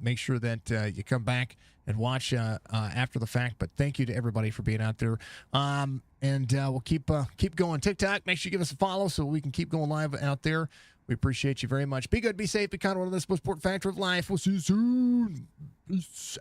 Make sure that you come back and watch after the fact. But thank you to everybody for being out there. And we'll keep going. TikTok, make sure you give us a follow so we can keep going live out there. We appreciate you very much. Be good, be safe, be kind of one of the most important factor of life. We'll see you soon. Peace.